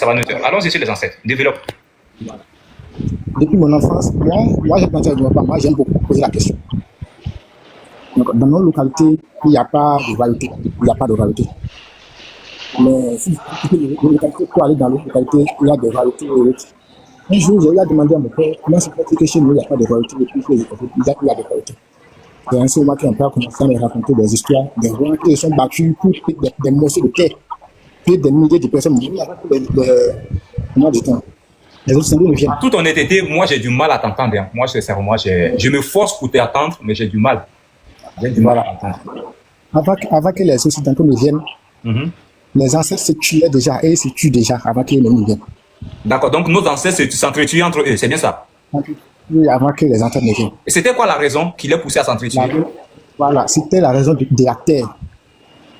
Ça va noter. Allons-y sur les ancêtres. Développe. Voilà. Depuis mon enfance, moi j'aime beaucoup poser la question. Donc, dans nos localités, il n'y a pas de royauté. Il n'y a pas de royauté. Mais si les localités, pour aller dans les localités, il y a des royautés. Un jour, j'ai demandé à mon père comment c'est fait que chez nous, il n'y a pas de royauté. Et puis, il y a des royautés. Et un seul moment, mon père a commencé à me raconter des histoires, des rois qui se sont battus pour des morceaux de terre. Puis des milliers de personnes. Comment dit-on? Les autres ne viennent. Tout honnêteté, moi j'ai du mal à t'entendre. Hein. Moi, sincèrement, je me force pour t'attendre, mais j'ai du mal. J'ai du mal à t'entendre. Avant que les Occidentaux ne viennent, les ancêtres se tuaient déjà et ils se tuent déjà avant qu'ils ne viennent. D'accord, donc nos ancêtres s'entretuaient entre eux, c'est bien ça? Oui, avant que les ancêtres ne viennent. Et c'était quoi la raison qui les poussait à s'entretuer? Voilà, c'était la raison de la terre,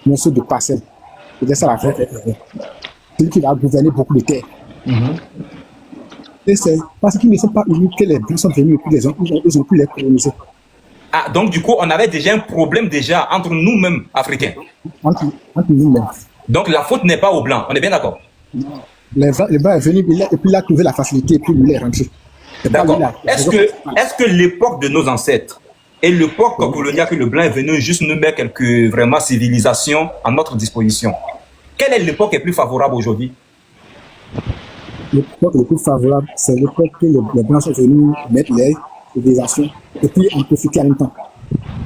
morceau de parcelle. C'était ça la vraie raison. Celui qui va gouverner beaucoup de terres. Et c'est parce qu'ils ne sont pas unis que les Blancs sont venus et puis ils ont pu les coloniser. Ah, donc du coup, on avait déjà un problème déjà entre nous-mêmes, Africains. Entre nous-mêmes. Donc la faute n'est pas aux Blancs, on est bien d'accord? Le Blanc est venu et puis il a trouvé la facilité et puis il est rentré. D'accord. Est-ce que l'époque de nos ancêtres et l'époque coloniale que le Blanc est venu juste nous mettre quelques vraiment civilisations à notre disposition, quelle est l'époque qui est plus favorable aujourd'hui? L'époque la plus favorable, c'est l'époque que les Blancs sont venus mettre les civilisations et puis en profiter en même temps.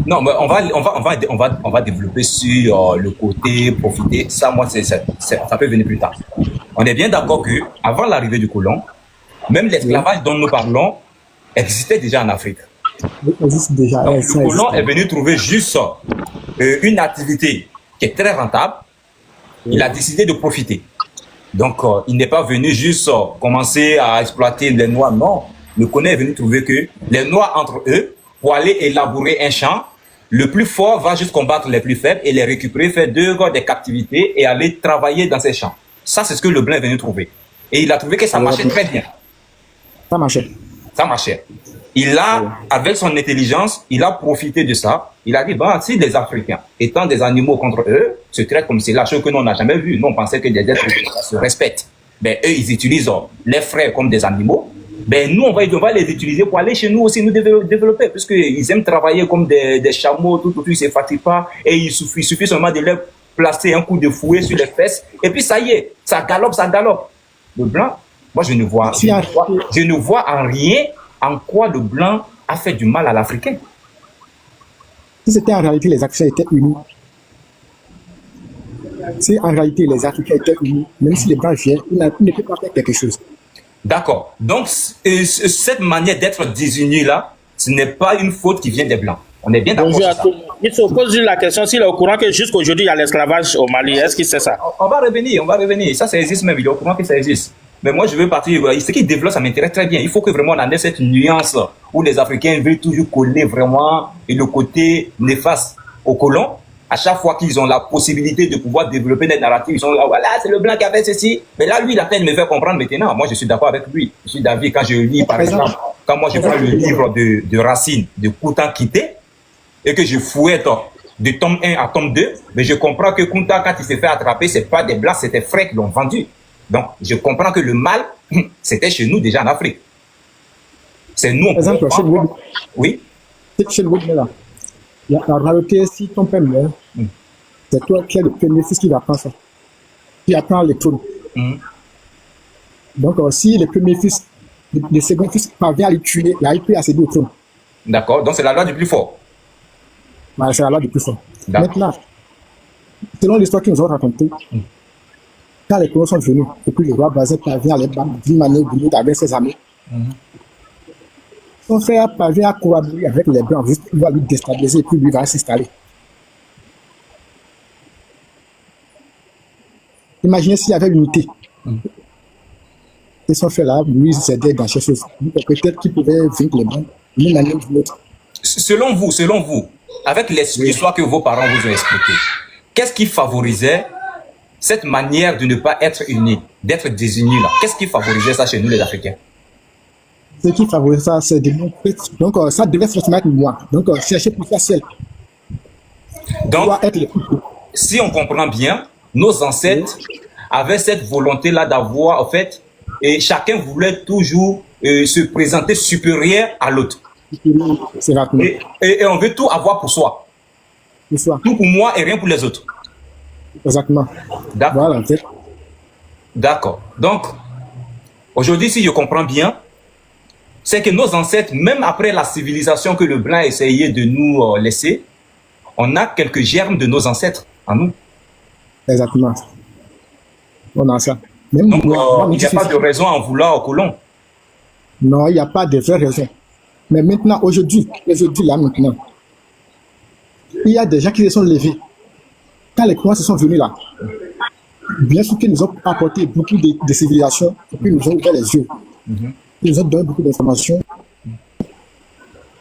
Non, mais on va développer sur le côté profiter. Ça, moi, ça peut venir plus tard. On est bien d'accord que avant l'arrivée du colon, même l'esclavage dont nous parlons existait déjà en Afrique. Il existe déjà. Donc, le colon est venu trouver juste une activité qui est très rentable. Il a décidé de profiter. Donc, il n'est pas venu juste commencer à exploiter les Noirs, non. Le colon est venu trouver que les Noirs entre eux, pour aller élaborer un champ, le plus fort va juste combattre les plus faibles et les récupérer, faire des captivités et aller travailler dans ces champs. Ça, c'est ce que le Blanc est venu trouver. Et il a trouvé que ça marchait très bien. Ça marchait. Ça marchait. Il a, avec son intelligence, il a profité de ça. Il a dit, bah, si les Africains, étant des animaux contre eux, se traitent comme c'est la chose que nous, on n'a jamais vue. Nous, on pensait que les êtres se respectent. Ben, eux, ils utilisent les frères comme des animaux. Ben, nous, on va les utiliser pour aller chez nous aussi nous développer, puisqu'ils aiment travailler comme des chameaux, tout, ils ne se fatiguent pas. Et il suffit seulement de leur placer un coup de fouet sur les fesses. Et puis, ça y est, ça galope, ça galope. Le Blanc, moi, je ne vois en rien en quoi le Blanc a fait du mal à l'Africain. Si c'était en réalité les Africains étaient unis, si en réalité les Africains étaient unis, même si les Blancs viennent, ils ne peuvent pas faire quelque chose. D'accord. Donc, cette manière d'être désunis là, ce n'est pas une faute qui vient des Blancs. On est bien d'accord sur ça. Il se pose la question s'il est au courant que jusqu'aujourd'hui il y a l'esclavage au Mali. Est-ce qu'il sait ça? On va revenir. Ça existe même. Il est au courant que ça existe. Mais moi, je veux partir. Ce qu'il développe, ça m'intéresse très bien. Il faut que vraiment on ait cette nuance où les Africains veulent toujours coller vraiment le côté néfaste aux colons. À chaque fois qu'ils ont la possibilité de pouvoir développer des narratifs, ils sont là, voilà, c'est le Blanc qui a fait ceci. Mais là, lui, il a peine de me faire comprendre maintenant. Moi, je suis d'accord avec lui. Je suis d'avis quand je lis, par exemple, quand moi je prends le livre de Racine, de Kunta Kinte, et que je fouette de tome 1 à tome 2, mais je comprends que Kunta, quand il s'est fait attraper, c'est pas des Blancs, c'était frères qui l'ont vendu. Donc, je comprends que le mal, c'était chez nous déjà en Afrique. C'est nous, par exemple, chez Wood, oui. Chez Wood, là, en réalité, si ton père meurt, c'est toi qui es le premier fils qui va prendre ça, qui apprend le trône. Donc, si le premier fils, le second fils parvient à le tuer, là, il peut accéder au trône. D'accord, donc c'est la loi du plus fort. Voilà, c'est la loi du plus fort. Maintenant, selon l'histoire qu'ils nous ont racontée, quand les colons sont venus, et puis le roi Bazin parvient à les battre d'une manière ou d'une autre avec ses amis, son frère parvient à collaborer avec les Blancs, juste pour lui déstabiliser et puis lui va s'installer. Imaginez s'il y avait l'unité. Et son frère là, lui, il s'aidait dans ces choses. Peut-être qu'il pouvait vaincre les Blancs d'une manière ou d'une autre. Selon vous, avec l'histoire que vos parents vous ont expliquée, qu'est-ce qui favorisait cette manière de ne pas être unis, d'être désunis là? Qu'est-ce qui favorisait ça chez nous les Africains? Ce qui favorisait ça, c'est de montrer. Donc, ça devait se mettre moi. Donc, chercher pour faire seul. Donc, si on comprend bien, nos ancêtres avait cette volonté-là d'avoir, en fait, et chacun voulait toujours se présenter supérieur à l'autre. C'est rapide. Et on veut tout avoir pour soi. Pour soi. Tout pour moi et rien pour les autres. Exactement. D'accord. Voilà. D'accord. Donc, aujourd'hui, si je comprends bien, c'est que nos ancêtres, même après la civilisation que le blanc a essayé de nous laisser, on a quelques germes de nos ancêtres en nous. Exactement. On a ça. Même Donc, il n'y a pas de raison à en vouloir aux colons. Non, il n'y a pas de vraie raison. Mais maintenant, aujourd'hui, là, maintenant, il y a des gens qui se sont levés. Quand les colons se sont venus là, bien sûr qu'ils nous ont apporté beaucoup de civilisations, et puis ils nous ont ouvert les yeux. Ils nous ont donné beaucoup d'informations.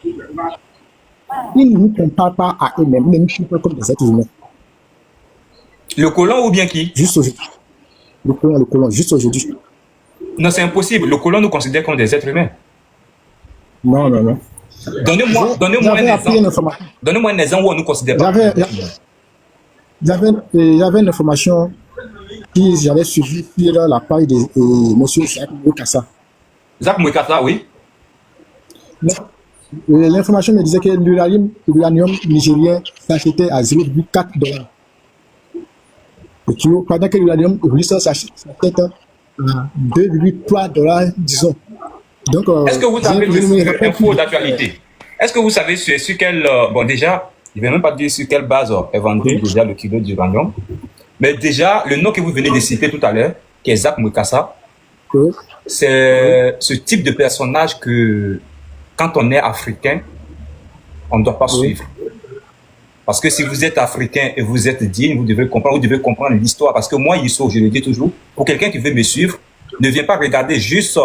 Ils ne nous comparent pas à eux-mêmes, ils nous comparent comme des êtres humains. Le colon ou bien qui? Juste aujourd'hui. Le colon, juste aujourd'hui. Non, c'est impossible. Le colon nous considère comme des êtres humains. Non, non, non. Donnez-moi un exemple. Donnez-moi un exemple où on nous considère pas. J'avais une information que j'avais suivie sur la page de M. Jacques Moukassa. Jacques Moukassa, oui. L'information me disait que l'uranium nigérien s'achetait à 0,4 $. Pendant que l'uranium russe s'achète à 2,3 $, disons. Donc, est-ce que vous savez une info d'actualité? Est-ce que vous savez sur quelle... bon, déjà, je ne vais même pas dire sur quelle base est vendu déjà le kilo d'uranium. Mais déjà, le nom que vous venez de citer tout à l'heure, qui est Jacques Moukassa, c'est ce type de personnage que, quand on est africain, on ne doit pas suivre. Parce que si vous êtes africain et vous êtes digne, vous devez comprendre l'histoire. Parce que moi, Yisso, je le dis toujours, pour quelqu'un qui veut me suivre, ne viens pas regarder juste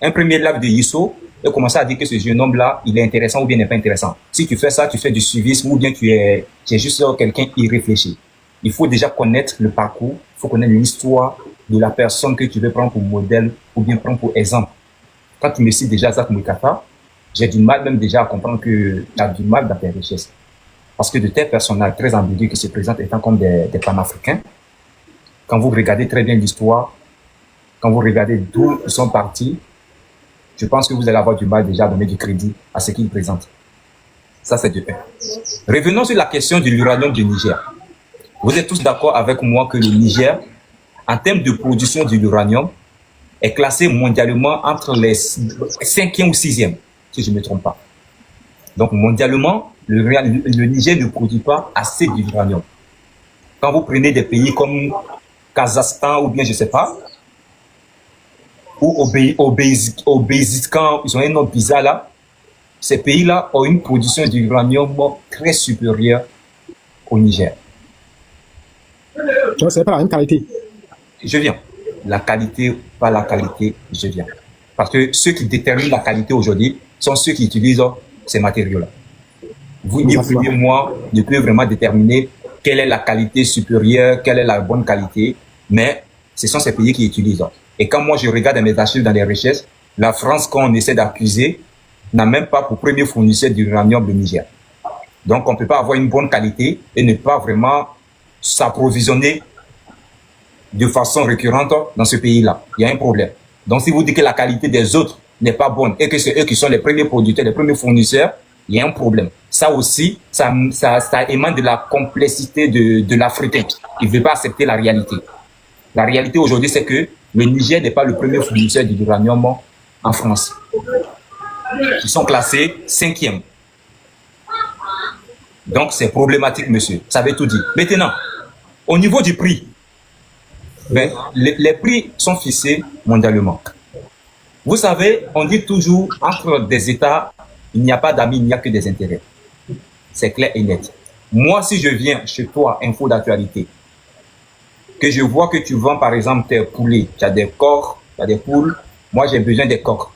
un premier live de Yisso et commencer à dire que ce jeune homme-là, il est intéressant ou bien n'est pas intéressant. Si tu fais ça, tu fais du suivisme ou bien tu es juste quelqu'un irréfléchi. Il faut déjà connaître le parcours, il faut connaître l'histoire de la personne que tu veux prendre pour modèle ou bien prendre pour exemple. Quand tu me cites déjà Jacques Moukassa, j'ai du mal même déjà à comprendre que tu as du mal dans tes richesses. Parce que de tels personnages très ambigus qui se présentent étant comme des panafricains, quand vous regardez très bien l'histoire, quand vous regardez d'où ils sont partis, je pense que vous allez avoir du mal déjà à donner du crédit à ce qu'ils présentent. Ça, c'est de 1. Revenons sur la question de l'uranium du Niger. Vous êtes tous d'accord avec moi que le Niger, en termes de production de l'uranium, est classé mondialement entre les 5e ou 6e, si je ne me trompe pas. Donc, mondialement, le Niger ne produit pas assez d'uranium. Quand vous prenez des pays comme Kazakhstan ou bien, je ne sais pas, ou Obézistan, ils ont un nom bizarre là, ces pays-là ont une production d'uranium très supérieure au Niger. Donc, ce n'est pas la même qualité. Je viens. La qualité, pas la qualité, je viens. Parce que ceux qui déterminent la qualité aujourd'hui sont ceux qui utilisent ces matériaux-là. Vous, ni vous ni moi, ne pouvez vraiment déterminer quelle est la qualité supérieure, quelle est la bonne qualité, mais ce sont ces pays qui utilisent. Et quand moi je regarde mes archives dans les recherches, la France, quand on essaie d'accuser, n'a même pas pour premier fournisseur d'uranium le Niger. Donc on ne peut pas avoir une bonne qualité et ne pas vraiment s'approvisionner de façon récurrente dans ce pays-là. Il y a un problème. Donc si vous dites que la qualité des autres n'est pas bonne et que c'est eux qui sont les premiers producteurs, les premiers fournisseurs, il y a un problème. Ça aussi, ça émane de la complexité de l'Africain. Il ne veut pas accepter la réalité. La réalité aujourd'hui, c'est que le Niger n'est pas le premier fournisseur d'uranium en France. Ils sont classés 5e. Donc, c'est problématique, monsieur. Ça veut tout dire. Maintenant, au niveau du prix, ben, les prix sont fixés mondialement. Vous savez, on dit toujours, entre des États, il n'y a pas d'amis, il n'y a que des intérêts. C'est clair et net. Moi, si je viens chez toi, info d'actualité, que je vois que tu vends, par exemple, tes poulets, tu as des coqs, tu as des poules, moi, j'ai besoin des coqs.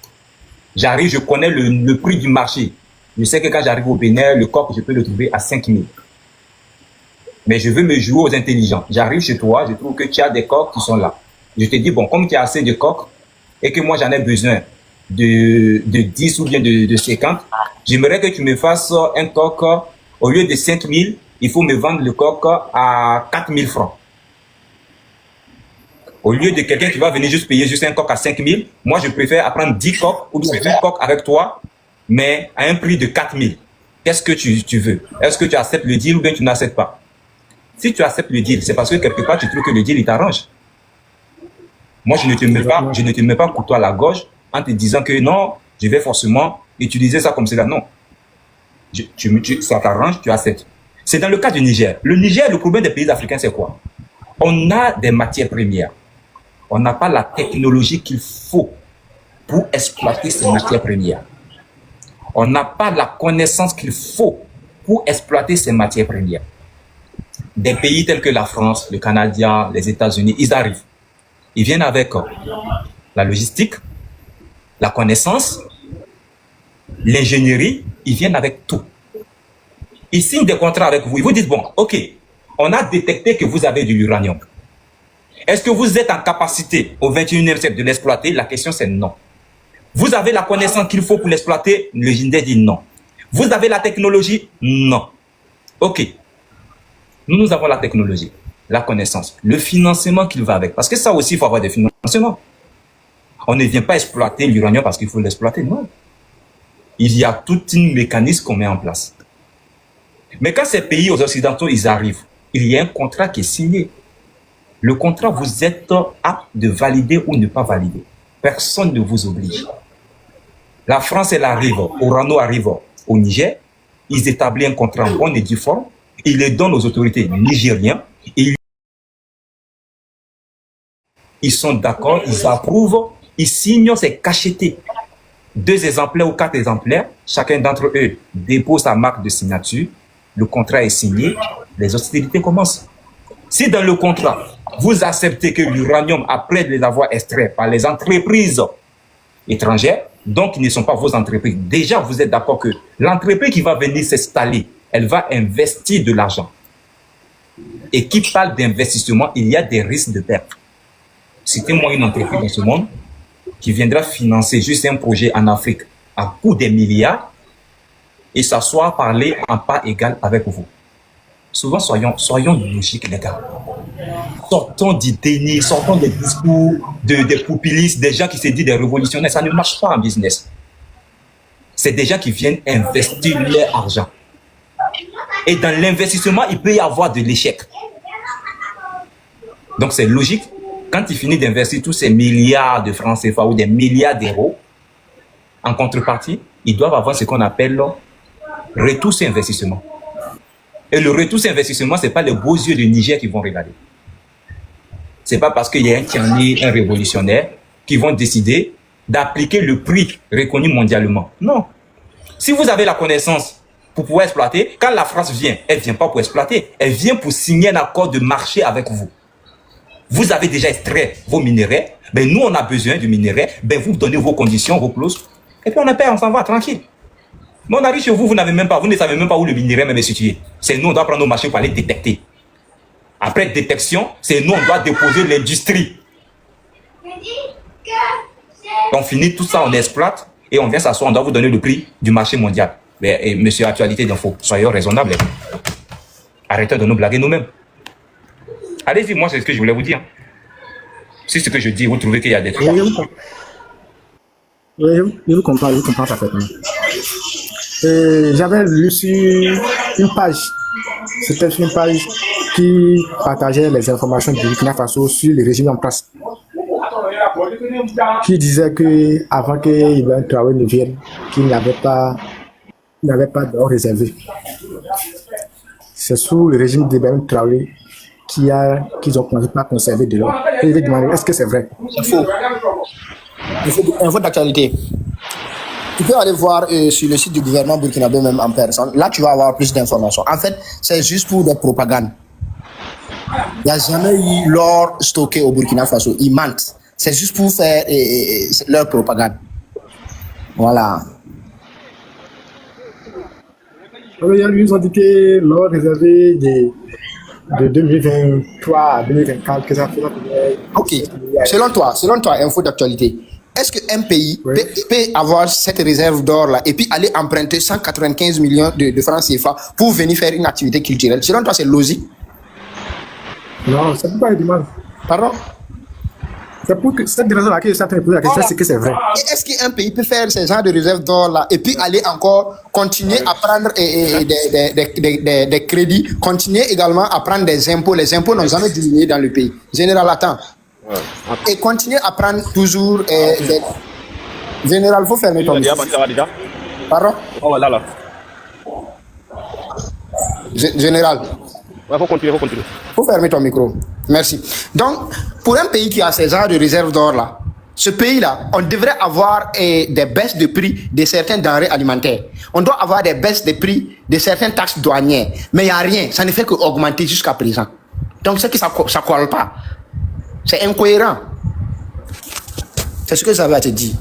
J'arrive, je connais le prix du marché. Je sais que quand j'arrive au Bénin, le coq, je peux le trouver à 5 000. Mais je veux me jouer aux intelligents. J'arrive chez toi, je trouve que tu as des coqs qui sont là. Je te dis, bon, comme tu as assez de coqs et que moi, j'en ai besoin de 10 ou bien de 50, j'aimerais que tu me fasses un coq, au lieu de 5 000, il faut me vendre le coq à 4 000 francs. Au lieu de quelqu'un qui va venir juste payer juste un coq à 5 000, moi je préfère apprendre 10 coqs ou bien 20 coqs avec toi, mais à un prix de 4 000. Qu'est-ce que tu veux? Est-ce que tu acceptes le deal ou bien tu n'acceptes pas? Si tu acceptes le deal, c'est parce que quelque part tu trouves que le deal il t'arrange. Moi je ne te mets pas couteau à la gorge en te disant que non, je vais forcément utiliser ça comme cela. Non. Ça t'arrange, tu acceptes. C'est dans le cas du Niger. Le Niger, le problème des pays africains, c'est quoi? On a des matières premières. On n'a pas la technologie qu'il faut pour exploiter ces matières premières. On n'a pas la connaissance qu'il faut pour exploiter ces matières premières. Des pays tels que la France, le Canada, les États-Unis, ils arrivent. Ils viennent avec la logistique, la connaissance, l'ingénierie, ils viennent avec tout. Ils signent des contrats avec vous. Ils vous disent, bon, ok, on a détecté que vous avez de l'uranium. Est-ce que vous êtes en capacité au 21e siècle de l'exploiter? La question c'est non. Vous avez la connaissance qu'il faut pour l'exploiter? Le JINDE dit non. Vous avez la technologie? Non. Ok. Nous avons la technologie, la connaissance, le financement qu'il va avec. Parce que ça aussi, il faut avoir des financements. On ne vient pas exploiter l'uranium parce qu'il faut l'exploiter, non. Il y a tout un mécanisme qu'on met en place. Mais quand ces pays aux Occidentaux, ils arrivent, il y a un contrat qui est signé. Le contrat, vous êtes apte de valider ou ne pas valider. Personne ne vous oblige. La France, elle arrive, Orano arrive au Niger, ils établissent un contrat en bonne et due forme, ils le donnent aux autorités nigériennes, et ils sont d'accord, ils approuvent, ils signent, c'est cacheté. 2 exemplaires ou 4 exemplaires, chacun d'entre eux dépose sa marque de signature, le contrat est signé, les hostilités commencent. Si dans le contrat, vous acceptez que l'uranium, après de les avoir extraits par les entreprises étrangères, donc ils ne sont pas vos entreprises, déjà vous êtes d'accord que l'entreprise qui va venir s'installer, elle va investir de l'argent. Et qui parle d'investissement, il y a des risques de perte. Citez-moi une entreprise dans ce monde qui viendra financer juste un projet en Afrique à coût des milliards et s'asseoir parler en pas égal avec vous. Souvent, soyons logiques, les gars. Sortons du déni, sortons des discours des populistes, des gens qui se disent des révolutionnaires. Ça ne marche pas en business. C'est des gens qui viennent investir leur argent. Et dans l'investissement, il peut y avoir de l'échec. Donc, c'est logique. Quand ils finissent d'investir tous ces milliards de francs CFA ou des milliards d'euros, en contrepartie, ils doivent avoir ce qu'on appelle retour sur investissement. Et le retour sur investissement, ce n'est pas les beaux yeux du Niger qui vont regarder. Ce n'est pas parce qu'il y a un tyrannie, un révolutionnaire, qui vont décider d'appliquer le prix reconnu mondialement. Non. Si vous avez la connaissance pour pouvoir exploiter, quand la France vient, elle ne vient pas pour exploiter, elle vient pour signer un accord de marché avec vous. Vous avez déjà extrait vos minéraux, ben nous on a besoin de minéraux, ben vous donnez vos conditions, vos clauses, et puis on a paix, on s'en va tranquille. Mais on arrive chez vous, vous ne savez même pas où le minerai même est situé. C'est nous, on doit prendre nos machines pour aller détecter. Après détection, c'est nous, on doit déposer l'industrie. On finit tout ça, on exploite, et on vient s'asseoir, on doit vous donner le prix du marché mondial. Mais, monsieur Actualité d'Info, soyons raisonnables. Arrêtons de nous blaguer nous-mêmes. Allez-y, moi c'est ce que je voulais vous dire. Si ce que je dis, vous trouvez qu'il y a des trucs. Oui, je vous comprends parfaitement. J'avais lu sur une page, c'était une page qui partageait les informations du Burkina Faso sur le régime en place, qui disait que avant que Ibrahim Traoré ne vienne, qu'il n'avait pas d'or réservé. C'est sous le régime d'Ibrahim Traoré qu'ils ont commencé à conserver de l'or. Et je vais demander, est-ce que c'est vrai? Info d'actualité. Tu peux aller voir sur le site du gouvernement burkinabé même en personne. Là, tu vas avoir plus d'informations. En fait, c'est juste pour des propagandes. Il n'y a jamais eu l'or stocké au Burkina Faso. Ils mentent. C'est juste pour faire leur propagande. Voilà. Alors, ils ont dit que l'or réservé de 2023 à 2024, que ça fait... Ok. Selon toi, info d'actualité, est-ce qu'un pays peut avoir cette réserve d'or-là et puis aller emprunter 195 millions de francs CFA pour venir faire une activité culturelle? Selon toi, c'est logique? Non, ça ne peut pas être du mal. Pardon? C'est pour que cette raison laquelle je suis en train de poser la question, Voilà. c'est que c'est vrai. Et est-ce qu'un pays peut faire ces genres de réserves d'or là et puis aller encore continuer à prendre des crédits, continuer également à prendre des impôts. Les impôts n'ont jamais diminué dans le pays. Général, attends. Et continuer à prendre toujours des... Général, il faut fermer ton micro. déjà. Pardon? Oh là là. Général, Ouais, faut continuer. faut fermer ton micro. Merci. Donc, pour un pays qui a ces genres de réserves d'or là, ce pays-là, on devrait avoir des baisses de prix de certaines denrées alimentaires. On doit avoir des baisses de prix de certaines taxes douanières. Mais il n'y a rien. Ça ne fait qu'augmenter jusqu'à présent. Donc, c'est que ça ne colle pas. C'est incohérent. C'est ce que j'avais à te dire.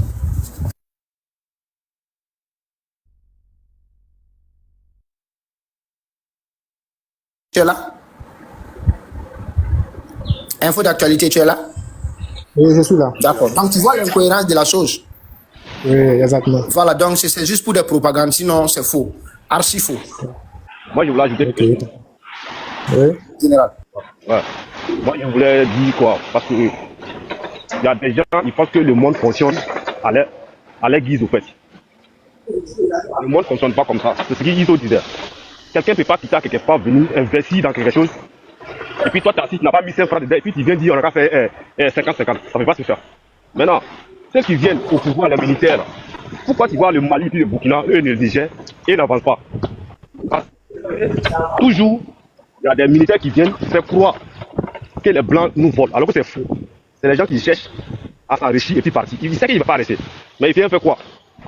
Tu es là? Info d'actualité, tu es là? Oui, je suis là. D'accord. Donc, tu vois l'incohérence de la chose. Oui, exactement. Voilà, donc c'est juste pour des propagandes, sinon c'est faux. Archi faux. Moi, je voulais ajouter quelque chose. Oui. Général. Ouais. Moi, je voulais dire quoi? Parce que il y a des gens, ils pensent que le monde fonctionne à leur guise, au fait. Le monde ne fonctionne pas comme ça. C'est ce qu'Iso disait. Quelqu'un ne peut pas quitter quelque part, venir investir dans quelque chose. Et puis toi, tu assis, tu n'as pas mis 5 francs dedans. Et puis tu viens dire, on a fait 50-50. Ça ne peut pas se faire. Maintenant, ceux qui viennent au pouvoir, les militaires, pourquoi tu vois le Mali et le Burkina, eux ne le Niger, et n'avancent pas? Parce que toujours, il y a des militaires qui viennent faire croire que les Blancs nous volent, alors que c'est faux. C'est les gens qui cherchent à s'enrichir et puis partir. Ils savent qu'il ne va pas rester. Mais il vient faire quoi?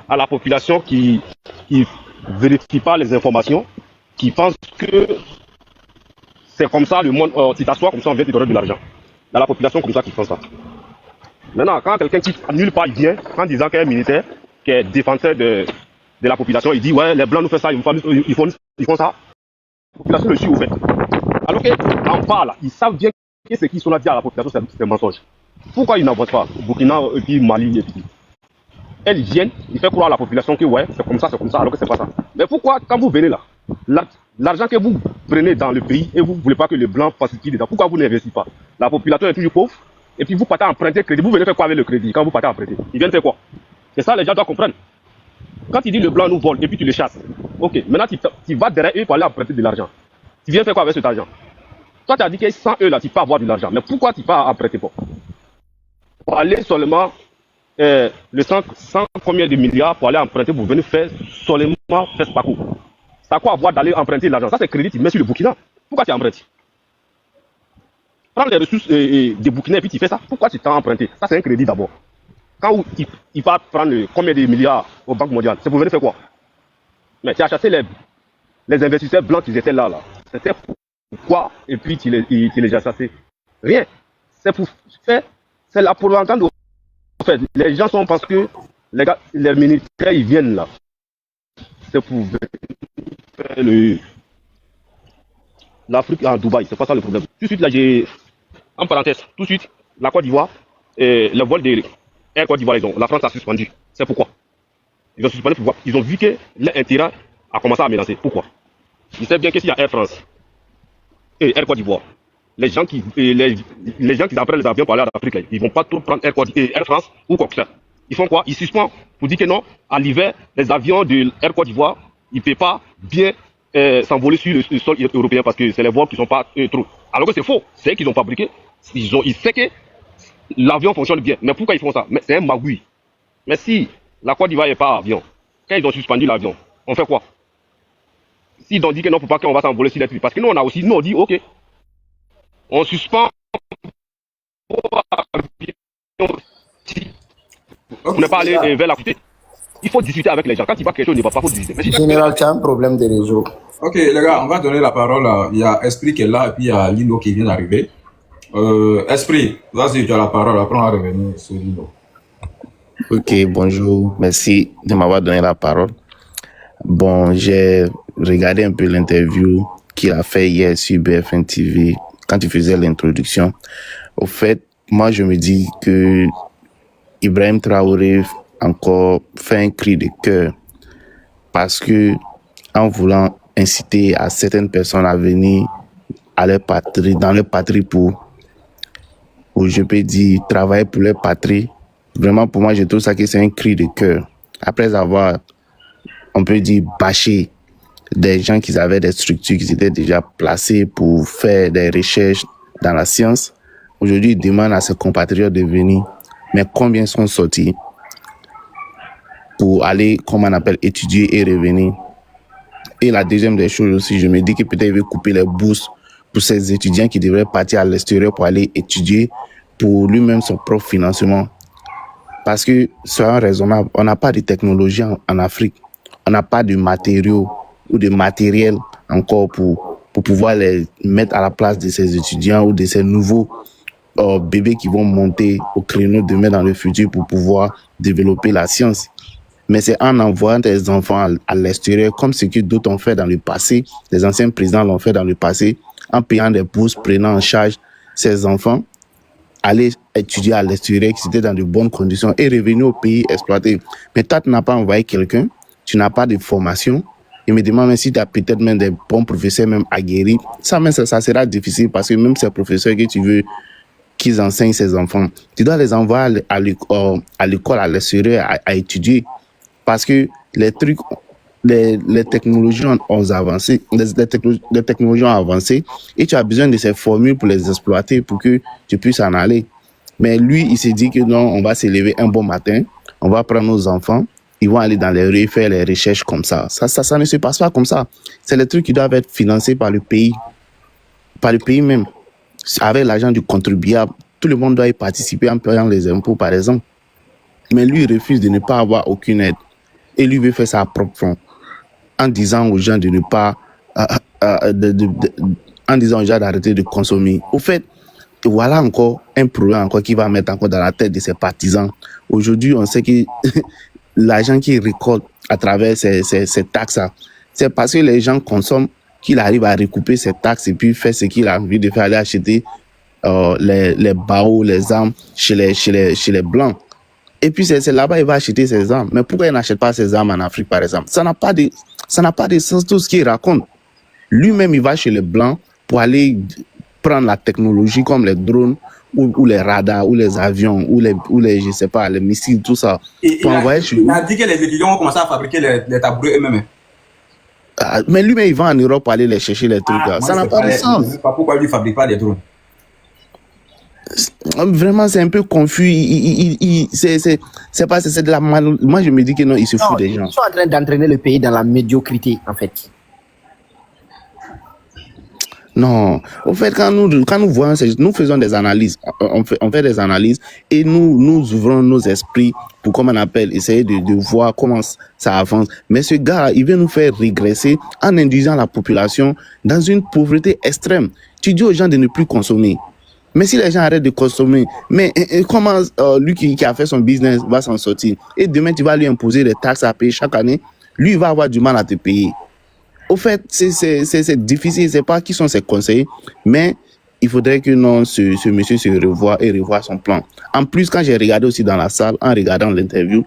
À la population qui vérifie pas les informations, qui pense que c'est comme ça le monde, tu t'assois comme ça, on vient te donner de l'argent. Dans la population comme ça qui pense ça. Maintenant, quand quelqu'un qui nulle part il vient, en disant qu'il est militaire, qui est défenseur de la population, il dit ouais, les Blancs nous font ça, ils font ça. La population le suit au fait. Alors qu'en parle, ils savent bien que ce qu'ils sont là dit à la population, c'est un mensonge. Pourquoi ils n'avancent pas? Burkina et puis Mali et puis. Elles viennent, ils font croire à la population que ouais, c'est comme ça, alors que c'est pas ça. Mais pourquoi, quand vous venez là, l'argent que vous prenez dans le pays et vous ne voulez pas que les Blancs facilitent dedans, pourquoi vous n'investissez pas? La population est toujours pauvre, et puis vous partez emprunter crédit. Vous venez faire quoi avec le crédit quand vous partez emprunter? Ils viennent faire quoi? C'est ça, les gens doivent comprendre. Quand tu dis le Blanc nous vole et puis tu les chasses, ok, maintenant tu vas derrière eux pour aller emprunter de l'argent. Tu viens faire quoi avec cet argent? Toi, tu as dit que sans eux là, tu peux avoir de l'argent. Mais pourquoi tu vas emprunter pas? Pour aller seulement le 100 combien de milliards pour aller emprunter pour venir faire seulement faire ce parcours. Ça a quoi avoir d'aller emprunter l'argent? Ça, c'est crédit, tu mets sur le Burkina. Pourquoi tu empruntes? Prends les ressources des Burkina et puis tu fais ça. Pourquoi tu t'as emprunté? Ça, c'est un crédit d'abord. Quand il va prendre combien de milliards aux banques mondiales, c'est pour venir faire quoi? Mais tu as chassé les investisseurs blancs qui étaient là. C'était pourquoi? Et puis tu les as chassés. Rien. C'est pour faire. C'est la propagande. En fait, les gens sont parce que les militaires ils viennent là. C'est pour faire l'Afrique en Dubaï. C'est pas ça le problème. Tout de suite là, j'ai en parenthèse. Tout de suite, la Côte d'Ivoire, le vol de Air Côte d'Ivoire, la France a suspendu. C'est pourquoi? Ils ont suspendu pourquoi? Ils ont vu que l'intérêt a commencé à menacer. Pourquoi? Ils savent bien que s'il y a Air France et Air Côte d'Ivoire, les gens qui apprennent les avions pour aller en Afrique, ils vont pas trop prendre Air France ou quoi que ce soit. Ils font quoi? Ils suspendent pour dire que non, à l'hiver, les avions de Air Côte d'Ivoire, ils ne peuvent pas bien s'envoler sur le sol européen parce que c'est les vols qui ne sont pas trop. Alors que c'est faux. C'est eux qui l'ont fabriqué. Ils savent que l'avion fonctionne bien. Mais pourquoi ils font ça? Mais c'est un magouille. Mais si la Côte d'Ivoire n'est pas avion, quand ils ont suspendu l'avion, on fait quoi? S'ils ont dit que non, pour pas qu'on va s'envoler sur les trucs. Parce que nous, on dit, ok, on suspend on n'est pas allé vers la côté. Il faut discuter avec les gens. Quand tu vois quelque chose ne va pas, il faut discuter. Général, tu as un problème de réseau. Ok, les gars, on va donner la parole. Il y a Esprit qui est là et puis il y a Lino qui vient d'arriver. Esprit, vas-y, tu as la parole. Après, on va revenir sur Lino. Ok, bonjour. Merci de m'avoir donné la parole. Bon, j'ai regardé un peu l'interview qu'il a fait hier sur BFM TV quand il faisait l'introduction. Au fait, moi, je me dis que Ibrahim Traoré encore fait un cri de cœur parce que en voulant inciter à certaines personnes à venir à leur patrie, dans leur patrie pour ou je peux dire travailler pour leur patrie, vraiment pour moi je trouve ça que c'est un cri de cœur. Après avoir, on peut dire, bâché des gens qui avaient des structures qui étaient déjà placées pour faire des recherches dans la science, aujourd'hui ils demandent à ses compatriotes de venir. Mais combien sont sortis pour aller, comme on appelle, étudier et revenir? Et la deuxième des choses aussi, je me dis que peut-être il veut couper les bourses pour ces étudiants qui devraient partir à l'extérieur pour aller étudier pour lui-même son propre financement. Parce que, soyons raisonnables, on n'a pas de technologie en Afrique. On n'a pas de matériaux ou de matériel encore pour pouvoir les mettre à la place de ces étudiants ou de ces nouveaux bébés qui vont monter au créneau demain dans le futur pour pouvoir développer la science. Mais c'est en envoyant des enfants à l'extérieur, comme ce que d'autres ont fait dans le passé, les anciens présidents l'ont fait dans le passé, en payant des bourses, prenant en charge ces enfants, aller étudier à l'extérieur, qui étaient dans de bonnes conditions, et revenir au pays exploité. Mais toi, tu n'as pas envoyé quelqu'un, tu n'as pas de formation. Il me demande même si tu as peut-être même des bons professeurs même aguerris. Ça sera difficile parce que même ces professeurs que tu veux qu'ils enseignent ces enfants, tu dois les envoyer à l'école, à l'extérieur, à étudier. Parce que les trucs, les technologies ont avancé, les technologies ont avancé et tu as besoin de ces formules pour les exploiter pour que tu puisses en aller. Mais lui, il s'est dit que non, on va se lever un bon matin, on va prendre nos enfants, ils vont aller dans les rues faire les recherches comme ça. Ça ne se passe pas comme ça. C'est les trucs qui doivent être financés par le pays même. Avec l'argent du contribuable, tout le monde doit y participer en payant les impôts, par exemple. Mais lui, il refuse de ne pas avoir aucune aide. Et lui veut faire sa propre fond, en disant aux gens de ne pas, en disant aux gens d'arrêter de consommer. Au fait, voilà encore un problème encore qui va mettre encore dans la tête de ses partisans. Aujourd'hui, on sait que l'argent qu'il récolte à travers ces taxes, c'est parce que les gens consomment qu'il arrive à recouper ces taxes et puis faire ce qu'il a envie de faire, aller acheter les barreaux, les armes chez les Blancs. Et puis c'est là-bas il va acheter ses armes. Mais pourquoi il n'achète pas ses armes en Afrique, par exemple? Ça n'a pas de sens tout ce qu'il raconte. Lui-même, il va chez les Blancs pour aller prendre la technologie comme les drones ou les radars ou les avions ou les je sais pas, les missiles, tout ça. Pour envoyer chez lui. Il a dit que les étudiants ont commencé à fabriquer les tabourets eux-mêmes. Mais lui-même, il va en Europe pour aller les chercher les trucs là. Ça n'a pas de sens. Je ne sais pas pourquoi lui ne fabrique pas des drones. Vraiment, c'est un peu confus. C'est pas, c'est de la mal. Moi, je me dis que non, il se fout des gens. Ils sont en train d'entraîner le pays dans la médiocrité, en fait. Non. Au fait, quand nous voyons, nous faisons des analyses. On fait des analyses et nous ouvrons nos esprits pour, comme on appelle, essayer de voir comment ça avance. Mais ce gars, il vient nous faire régresser en induisant la population dans une pauvreté extrême. Tu dis aux gens de ne plus consommer. Mais si les gens arrêtent de consommer, mais comment lui qui a fait son business va s'en sortir? Et demain, tu vas lui imposer des taxes à payer chaque année. Lui, il va avoir du mal à te payer. Au fait, c'est difficile. Je ne sais pas qui sont ses conseillers, mais il faudrait que non, ce monsieur se revoie et revoie son plan. En plus, quand j'ai regardé aussi dans la salle, en regardant l'interview,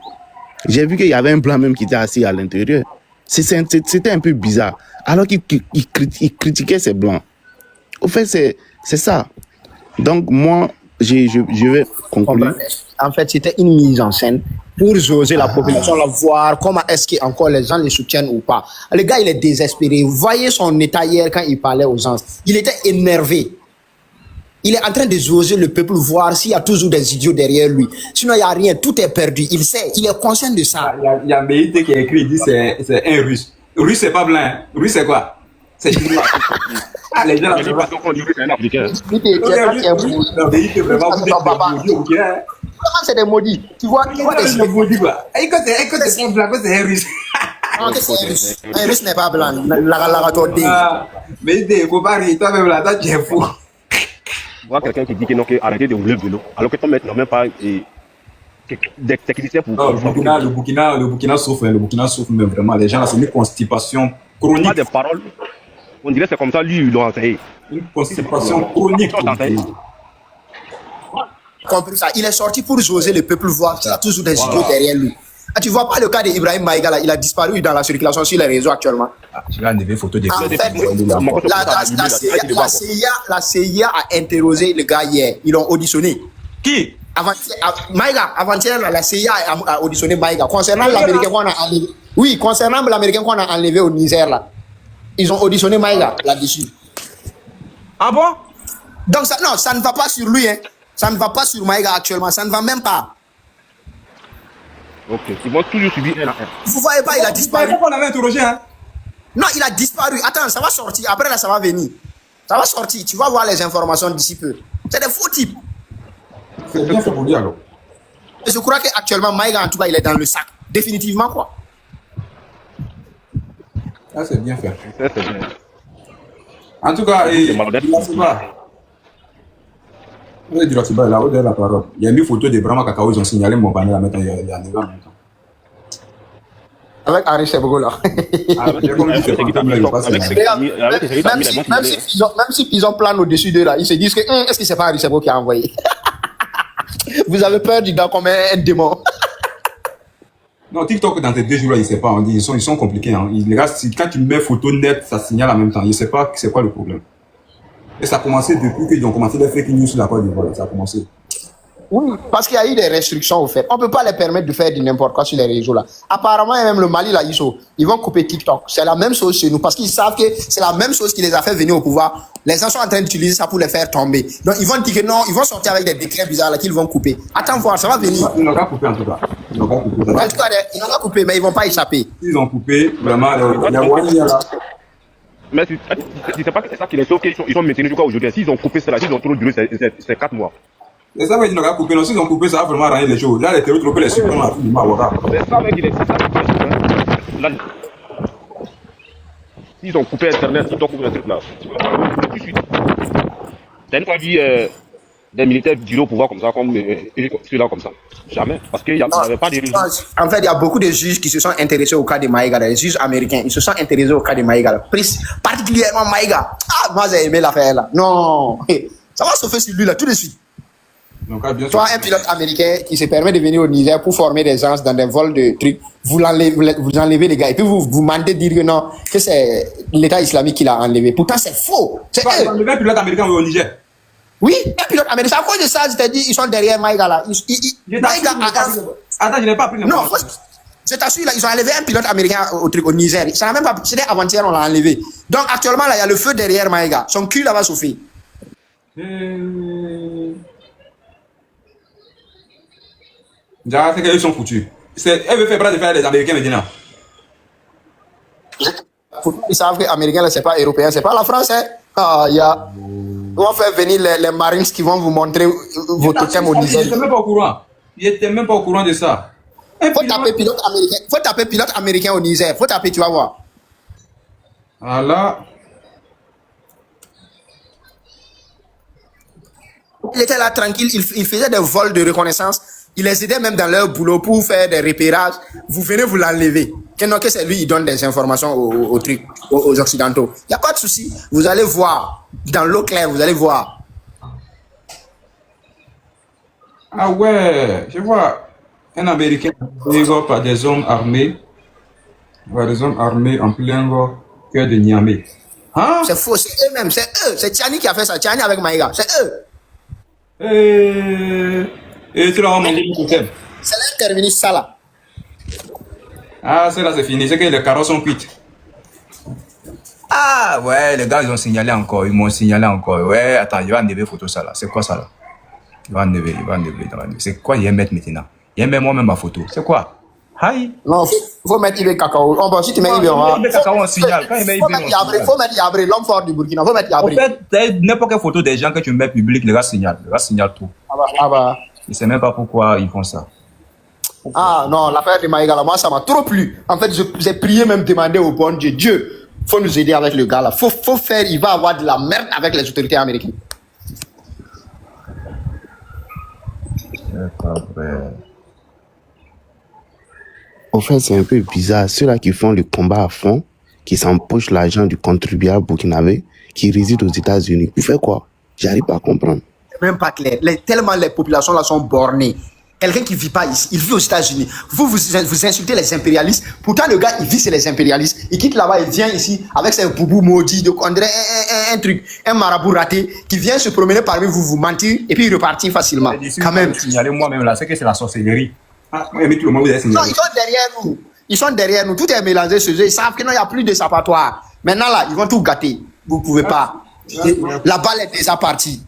j'ai vu qu'il y avait un blanc même qui était assis à l'intérieur. C'était un peu bizarre. Alors qu'il critiquait ces blancs. Au fait, c'est ça. Donc, moi, je vais conclure. En fait, c'était une mise en scène pour jauger la population, la voir comment est-ce que encore les gens les soutiennent ou pas. Le gars, il est désespéré. Vous voyez son état hier quand il parlait aux gens. Il était énervé. Il est en train de jauger le peuple, voir s'il y a toujours des idiots derrière lui. Sinon, il n'y a rien. Tout est perdu. Il sait. Il est conscient de ça. Il y a Méité qui a écrit, il dit c'est un russe. Russe, c'est pas blanc. Hein. Russe, c'est quoi? C'est chinois. Ah, les gens là, c'est pas qu'on dit que c'est un Africain. C'est des maudits. Tu vois des maudits quoi. Et quand c'est un blanc, c'est un russe. Un russe n'est pas blanc. Mais il faut pas rire, toi-même là, toi tu es fou. Voir quelqu'un qui dit que non, arrêtez de rouler le vélo, alors que ton maître n'a même pas des techniciens pour. Non, le Burkina souffre, mais vraiment, les gens là, c'est une constipation chronique. Pas des paroles. On dirait que c'est comme ça, lui, il l'a enseigné. Une constipation chronique. Compris ça. Il est sorti pour jauger le peuple, voir qu'il y a toujours des idiots derrière lui. Ah, tu vois pas le cas d'Ibrahim Maïga, là, il a disparu dans la circulation sur les réseaux actuellement. Ah, je vais enlever photo des En filles. fait, la CIA a interrogé le gars hier. Ils l'ont auditionné. Qui? Avant-hier, la CIA a auditionné Maïga. Concernant l'Américain qu'on a enlevé. Oui, concernant l'Américain qu'on a enlevé au Niger, là. Ils ont auditionné Maïga là-dessus. Ah bon? Donc, ça ne va pas sur lui. Hein. Ça ne va pas sur Maïga actuellement. Ça ne va même pas. Ok, ils vont toujours subir un à un. Vous voyez pas, il a disparu. Pourquoi on avait interrogé, hein? Non, il a disparu. Attends, ça va sortir. Après, là, ça va venir. Ça va sortir. Tu vas voir les informations d'ici peu. C'est des faux types. C'est bien fait pour lui, alors. Et je crois qu'actuellement, Maïga, en tout cas, il est dans le sac. Définitivement, quoi. Ah, c'est bien fait. C'est bien. En tout cas, C'est malhonnête. Là, où est la parole? Il y a une photo de Brahma Kakao, ils ont signalé mon panel là, maintenant, il y a un événement en même temps. Avec Henri Sebogo, là. Même s'ils ont plan au-dessus d'eux, là, ils se disent que est-ce que c'est pas Henri Sebogo qui a envoyé? Vous avez peur du gars comme un démon. Non, TikTok, dans tes 2 jours, là, il ne sait pas. On dit, ils sont compliqués. Hein. Les gars, quand tu mets photo nette, ça signale en même temps. Il ne sait pas c'est quoi le problème. Et ça a commencé depuis qu'ils ont commencé les fake news sur la Côte d'Ivoire. Ça a commencé. Oui, parce qu'il y a eu des restrictions au fait. On ne peut pas les permettre de faire du n'importe quoi sur les réseaux là. Apparemment, même le Mali là, ils vont couper TikTok. C'est la même chose chez nous parce qu'ils savent que c'est la même chose qui les a fait venir au pouvoir. Les gens sont en train d'utiliser ça pour les faire tomber. Donc ils vont dire que non, ils vont sortir avec des décrets bizarres là qu'ils vont couper. Attends voir, ça va venir. Ils n'ont pas coupé en tout cas. Ils n'ont pas coupé. En tout cas, ils n'ont pas coupé, mais ils ne vont pas échapper. Ils ont coupé, vraiment, il y a Wani là. Mais tu sais pas que c'est ça qui les sauve, qu'ils ont maintenu jusqu'à aujourd'hui. S'ils ont coupé cela, s'ils ont trop duré, c'est 4 mois. Et ça veut dire qu'ils n'ont pas coupé. Non, s'ils ont coupé, ça va vraiment arranger les choses. Là, les terroristes, les supprimer à tout le monde. C'est ça, mec, c'est ça. Là, s'ils ont coupé Internet, ils ont coupé le truc là. T'as une fois vu des militaires durés au pouvoir comme ça, comme celui-là comme ça? Jamais. Parce qu'il n'y avait pas de réseau. En fait, il y a beaucoup de juges qui se sont intéressés au cas de Maïga, les juges américains. Ils se sont intéressés au cas de Maïga. Particulièrement Maïga. Ah, moi, j'ai aimé l'affaire là. Non. Ça va se faire sur lui là, tout de suite. Donc, bien sûr. Toi, un pilote américain qui se permet de venir au Niger pour former des gens dans des vols de trucs, vous enlevez les gars et puis vous demandez de dire que non, que c'est l'État islamique qui l'a enlevé. Pourtant, c'est faux. C'est Ils ont enlevé un pilote américain au Niger. Oui, un pilote américain. À cause de ça, je t'ai dit, ils sont derrière Maïga là. Attends, je n'ai pas pris le Non, je t'assure, là, ils ont enlevé un pilote américain au Niger. Ça n'a même pas. C'était avant-hier, on l'a enlevé. Donc actuellement, là, il y a le feu derrière Maïga. Son cul là va chauffer. Déjà, c'est qu'ils sont foutus. Elle veut faire bras de fer les Américains maintenant. Ils savent que les Américains, c'est pas européen, c'est pas la France. Hein. Ah, il y a. On va faire venir les Marines qui vont vous montrer vos totems au Niger. Ils n'étaient même pas au courant. Ils n'étaient même pas au courant de ça. Faut taper pilote américain au Niger. Faut taper, tu vas voir. Voilà. Il était là tranquille, il faisait des vols de reconnaissance. Il les aidait même dans leur boulot pour faire des repérages. Vous venez vous l'enlever. Que c'est lui, il donne des informations aux Occidentaux. Il n'y a pas de souci. Vous allez voir. Dans l'eau claire, vous allez voir. Ah ouais, je vois un Américain par des hommes armés. Des hommes armés en plein cœur de Niamey. Hein? C'est faux, c'est eux-mêmes, c'est eux. C'est Tiani qui a fait ça. Tiani avec Maïga, c'est eux. Et tu l'as monté le totem. C'est là terminé ça là. Ah, c'est là, c'est fini. C'est que les carrosses sont cuites. Ah ouais, les gars, ils ont signalé encore. Ils m'ont signalé encore. Ouais, attends, il va enlever photo ça là. C'est quoi ça là? Il va enlever. C'est quoi il va mettre maintenant? Il va mettre moi-même ma photo. C'est quoi? Hi. Non, faut mettre Ibé Cacao. Si tu mets Ibé, on va. Ibé Cacao, on signale. Quand il met Ibé, on signale. Faut mettre Yabré, l'homme fort du Burkina. Faut mettre Yabré. En fait, n'importe quelle photo des gens que tu mets public, les gars signalent. Les gars signalent tout. Ah bah. Je ne sais même pas pourquoi ils font ça. Ah non, l'affaire de Maïga, là, moi, ça m'a trop plu. En fait, j'ai prié même demander au bon Dieu, Dieu, faut nous aider avec le gars là. Faut faire, il va avoir de la merde avec les autorités américaines. C'est pas vrai. Au fait, c'est un peu bizarre. Ceux-là qui font le combat à fond, qui s'empochent l'argent du contribuable burkinabé, qui réside aux États-Unis. Vous faites quoi? J'arrive pas à comprendre. C'est même pas clair. Tellement les populations là sont bornées. Quelqu'un qui vit pas ici, il vit aux États-Unis. Vous insultez les impérialistes. Pourtant, le gars, il vit chez les impérialistes. Il quitte là-bas, il vient ici avec ses boubous maudits, de on dirait un truc, un marabout raté, qui vient se promener parmi vous, vous mentir, et puis il repartit facilement. Quand même. Signaler moi-même là, c'est que c'est la sorcellerie. Ah, mais tout le monde vous a Non, signalé. ils sont derrière nous. Ils sont derrière nous. Tout est mélangé chez eux. Ils savent qu'il n'y a plus de sapatoire. Maintenant, là, ils vont tout gâter. Vous ne pouvez pas. La balle est déjà partie.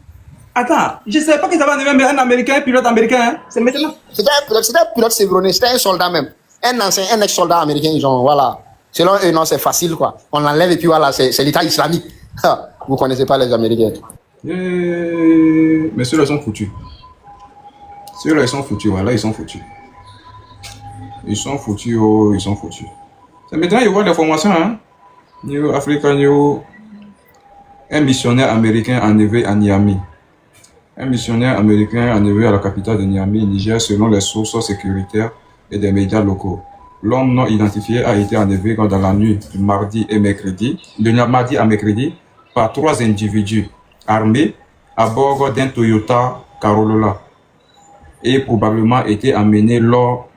Attends, je ne savais pas qu'ils avaient un Américain, un pilote américain. Hein? C'est maintenant. C'était un pilote chevronné. C'était un soldat même. Un ancien, un ex-soldat américain. Ils ont, voilà. Selon eux, non, c'est facile, quoi. On l'enlève et puis voilà, c'est l'État islamique. Vous ne connaissez pas les Américains. Mais ceux-là sont foutus. Ceux-là, ils sont foutus. Voilà, ils sont foutus. Ils sont foutus, oh, ils sont foutus. C'est maintenant, ils voient l'information, hein. New Africa, un missionnaire américain enlevé à Niamey. Un missionnaire américain enlevé à la capitale de Niamey, Niger, selon les sources sécuritaires et des médias locaux. L'homme non identifié a été enlevé dans la nuit du mardi à mercredi, par 3 individus armés à bord d'un Toyota Corolla et probablement été amené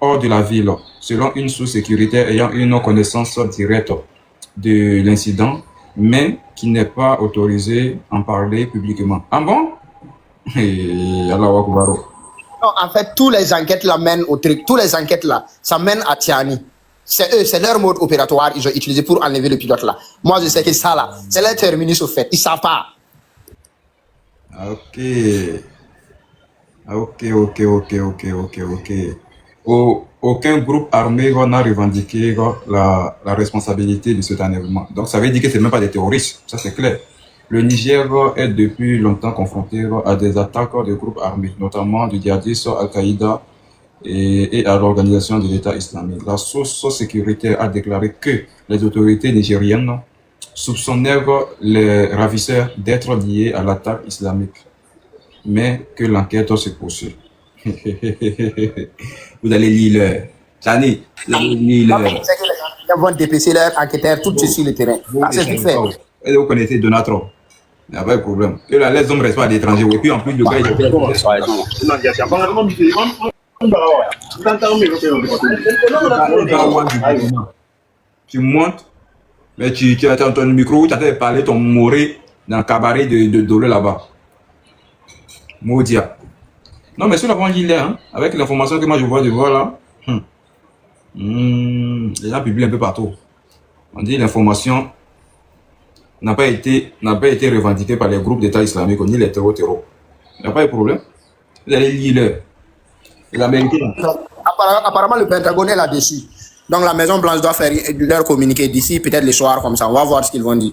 hors de la ville, selon une source sécuritaire ayant une connaissance directe de l'incident, mais qui n'est pas autorisé à en parler publiquement. Ah bon? Et Allah Akbar. Non, en fait, tous les enquêtes là mènent au truc. Tous les enquêtes là, ça mène à Tiani. C'est eux, c'est leur mode opératoire ils ont utilisé pour enlever le pilote là. Moi, je sais que ça là, c'est leur terminus au fait. Ils savent pas. Ok. Aucun groupe armé n'a revendiqué la responsabilité de cet enlèvement. Donc ça veut dire que ce n'est même pas des terroristes, ça c'est clair. Le Niger est depuis longtemps confronté à des attaques de groupes armés, notamment du djihadisme Al-Qaïda et à l'organisation de l'État islamique. La source sécuritaire a déclaré que les autorités nigériennes soupçonnèrent les ravisseurs d'être liés à l'attaque islamique, mais que l'enquête se poursuit. Vous allez lire leur. Tani, vous allez lire leur. Ils vont dépêcher leurs enquêteurs tout de suite sur le terrain. Ah, c'est tout fait. Et vous connaissez Donatron. Il n'y a pas de problème. Et là, les hommes restent pas à l'étranger. Et puis en plus, le gars, il tu montes, mais tu as ton micro, tu as parlé ton moré dans le cabaret de Dolé là-bas. Maudia. Non, mais sur la vente hein, avec l'information que moi je vois là, les gens publient un peu partout. On dit l'information n'a pas été revendiquée par les groupes d'État islamique ni les terreaux. Il n'y a pas de problème. Vous allez lire les Américains. Apparemment, le Pentagone est là-dessus. Donc la Maison Blanche doit faire leur communiqué d'ici, peut-être le soir comme ça. On va voir ce qu'ils vont dire.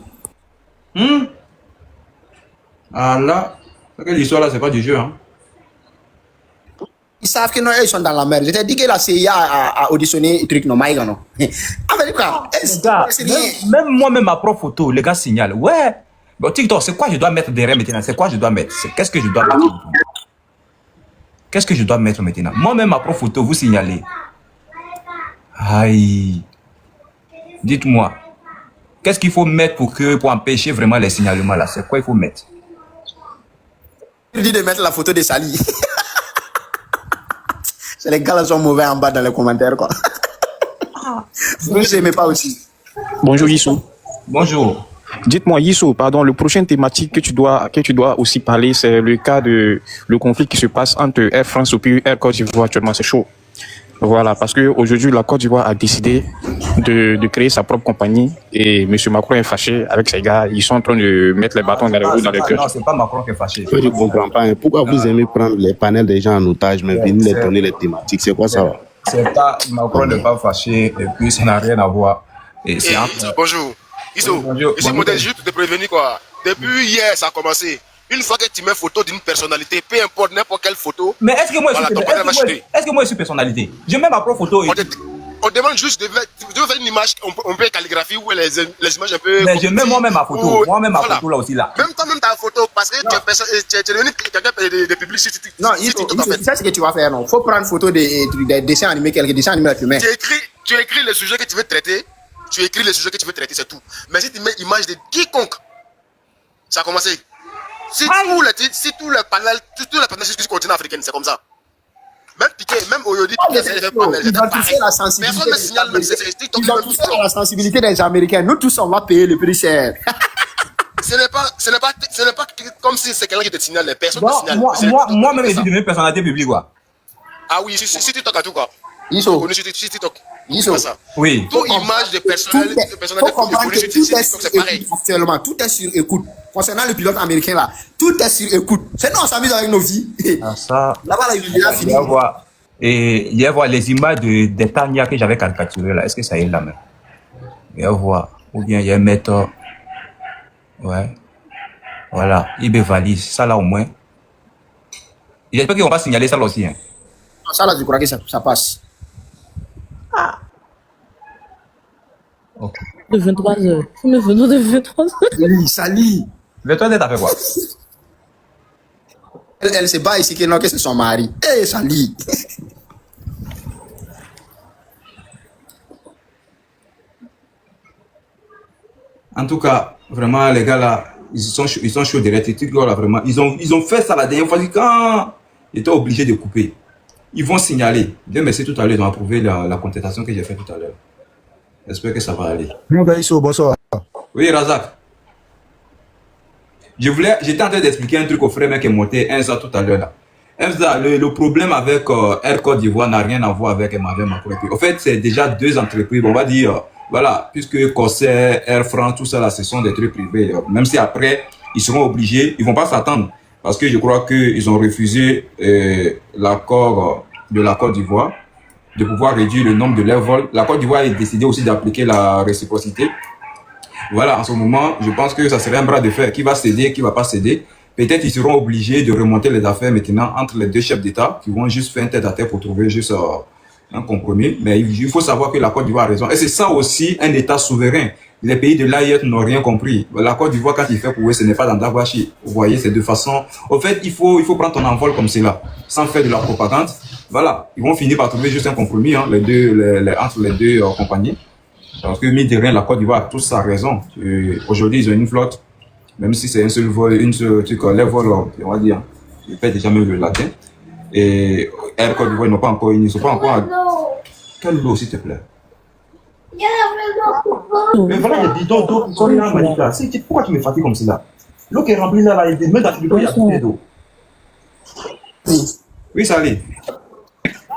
Ah là, l'histoire là, c'est pas du jeu, hein. Ils savent que non, ils sont dans la merde. Je t'ai dit que la CIA a auditionné le truc, non, Maïga, non. Avec quoi? Même moi-même, ma propre photo, les gars signalent. Ouais. Bon, TikTok, c'est quoi je dois mettre derrière maintenant? C'est quoi je dois mettre? Qu'est-ce que je dois mettre? Qu'est-ce que je dois mettre maintenant? Moi-même, ma propre photo, vous signalez. Aïe. Dites-moi. Qu'est-ce qu'il faut mettre pour empêcher vraiment les signalements là? C'est quoi il faut mettre? Il dit de mettre la photo de Sali. Les gars là sont mauvais en bas dans les commentaires, quoi. Vous ne aimez pas aussi. Bonjour Yissou. Bonjour. Dites-moi Yissou, pardon, le prochain thématique que tu dois aussi parler, c'est le cas le conflit qui se passe entre Air France et puis Air Côte d'Ivoire. Actuellement, c'est chaud. Voilà, parce que aujourd'hui la Côte d'Ivoire a décidé de créer sa propre compagnie et M. Macron est fâché avec ses gars. Ils sont en train de mettre les bâtons dans les roues dans le cœur. Non, c'est pas Macron qui est fâché. Je ne comprends pas. Pourquoi vous aimez prendre les panels des gens en otage, mais venir les donner les thématiques? C'est quoi ça? C'est pas Macron n'est pas fâché et puis ça n'a rien à voir. Et c'est bonjour. Ici, modèle juste pour te prévenir quoi. Depuis hier, ça a commencé. Une fois que tu mets photo d'une personnalité, peu importe n'importe quelle photo. Mais est-ce que moi, voilà, je suis personnalité? Je mets ma propre photo. On demande juste de faire une image, on peut calligraphie ou les images un peu. Mais je mets moi-même ma photo. Moi-même ma photo là aussi là. Même toi-même ta photo, parce que tu es devenu quelqu'un de publicité. Non, c'est ce que tu vas faire, non. Faut prendre photo des dessins animés, quelques dessins animés là, tu mets. Tu écris le sujet que tu veux traiter. C'est tout. Mais si tu mets image de quiconque, ça a commencé. Si tout le panel sur le continent africain, c'est comme ça. Même Piqué, même Oyodi, Oh, Piqué, c'est pas ils ont touché la sensibilité. Personne ne signale même, c'est TikTok Ils ont même touché qui la sensibilité des Américains. Nous tous, on va payer le prix cher. Ce n'est pas comme si c'est quelqu'un qui te signale, les personnes te Bon, signalent. moi-même, je suis devenu personnalité publique, quoi. Ah oui, si TikTok à tout, quoi. Iso. Connu sur TikTok. Iso. C'est ça. Oui. Toute image de personnalité Faut comprendre publique que sur tout est TikTok, sur c'est pareil. écoute actuellement. Tout est sur écoute. Concernant le pilote américain là, tout est sur écoute. C'est nous, on s'amuse avec nos vies. Ah, ça. Là-bas, là, il est déjà Il fini. y a voir, et il y a voir les images des Tania que j'avais caricaturées là. Est-ce que ça y est là même? Il y a voir. Ou bien il y a un maître. Ouais. Voilà. IB valise. Ça là au moins. J'espère qu'ils vont pas signaler ça là aussi. Hein. Ça là, je crois que ça passe. Ok. De 23 heures. Vous me venez de 23 heures. Oui, ça lit. Le toi, t'as fait quoi? Elle se bat ici que non, que c'est son mari. Eh, ça lit. En tout cas, vraiment, les gars là, ils sont chauds de l'attitude là, vraiment. Ils ont fait ça la dernière fois quand ils étaient obligés de couper. Ils vont signaler. Dieu merci, tout à l'heure, ils ont approuvé la contestation que j'ai faite tout à l'heure. J'espère que ça va aller. Mon gars, Iso, bonsoir. Oui, Razak. J'étais en train d'expliquer un truc au frère mec qui est monté Enza tout à l'heure là. Enza, le problème avec Air Côte d'Ivoire n'a rien à voir avec Emmanuel Macron. En fait, c'est déjà deux entreprises, on va dire, voilà, puisque Corsair, Air France, tout ça là, ce sont des trucs privés. Même si après, ils seront obligés, ils vont pas s'attendre. Parce que je crois qu'ils ont refusé l'accord de la Côte d'Ivoire de pouvoir réduire le nombre de leurs vols. La Côte d'Ivoire a décidé aussi d'appliquer la réciprocité. Voilà, en ce moment, je pense que ça serait un bras de fer. Qui va céder, qui va pas céder. Peut-être ils seront obligés de remonter les affaires maintenant entre les deux chefs d'État qui vont juste faire un tête à tête pour trouver juste un compromis. Mais il faut savoir que la Côte d'Ivoire a raison. Et c'est ça aussi un État souverain. Les pays de l'AIET n'ont rien compris. La Côte d'Ivoire, quand il fait pour eux, ce n'est pas dans Dagwashi. Vous voyez, c'est de façon... Au fait, il faut prendre ton envol comme cela, sans faire de la propagande. Voilà, ils vont finir par trouver juste un compromis entre les deux compagnies. Parce que, mine de rien, la Côte d'Ivoire a tous sa raison. Aujourd'hui, ils ont une flotte, même si c'est un seul vol, les vols, on va dire, je fais déjà même le latin. Et Air Côte d'Ivoire, ils ne sont pas encore... Quelle eau, s'il te plaît? Mais voilà, il y a des bidons d'eau qui sont là, Malika. Pourquoi tu me fatigues comme cela? L'eau qui est remplie là, il y a même dans le frigo, il y a plus d'eau. Oui, ça allait.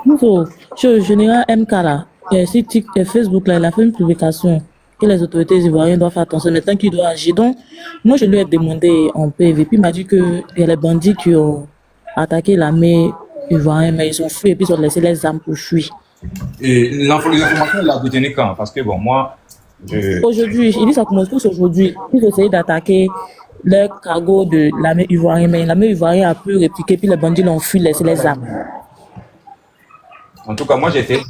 Bonjour. Je général MK là, sur Facebook là, il a fait une publication que les autorités ivoiriennes doivent faire attention maintenant qu'il doit agir. Donc, moi je lui ai demandé en PV, puis il m'a dit que il y a les bandits qui ont attaqué l'armée ivoirienne, mais ils ont fui et puis ils ont laissé les armes pour fuir. Et l'information, il a détenu quand? Parce que bon, moi, Aujourd'hui, il dit ça commence tous aujourd'hui. Ils ont essayé d'attaquer le cargo de l'armée ivoirienne, mais l'armée ivoirienne a pu répliquer, puis les bandits l'ont fui, laissé les armes. En tout cas, moi, j'ai essayé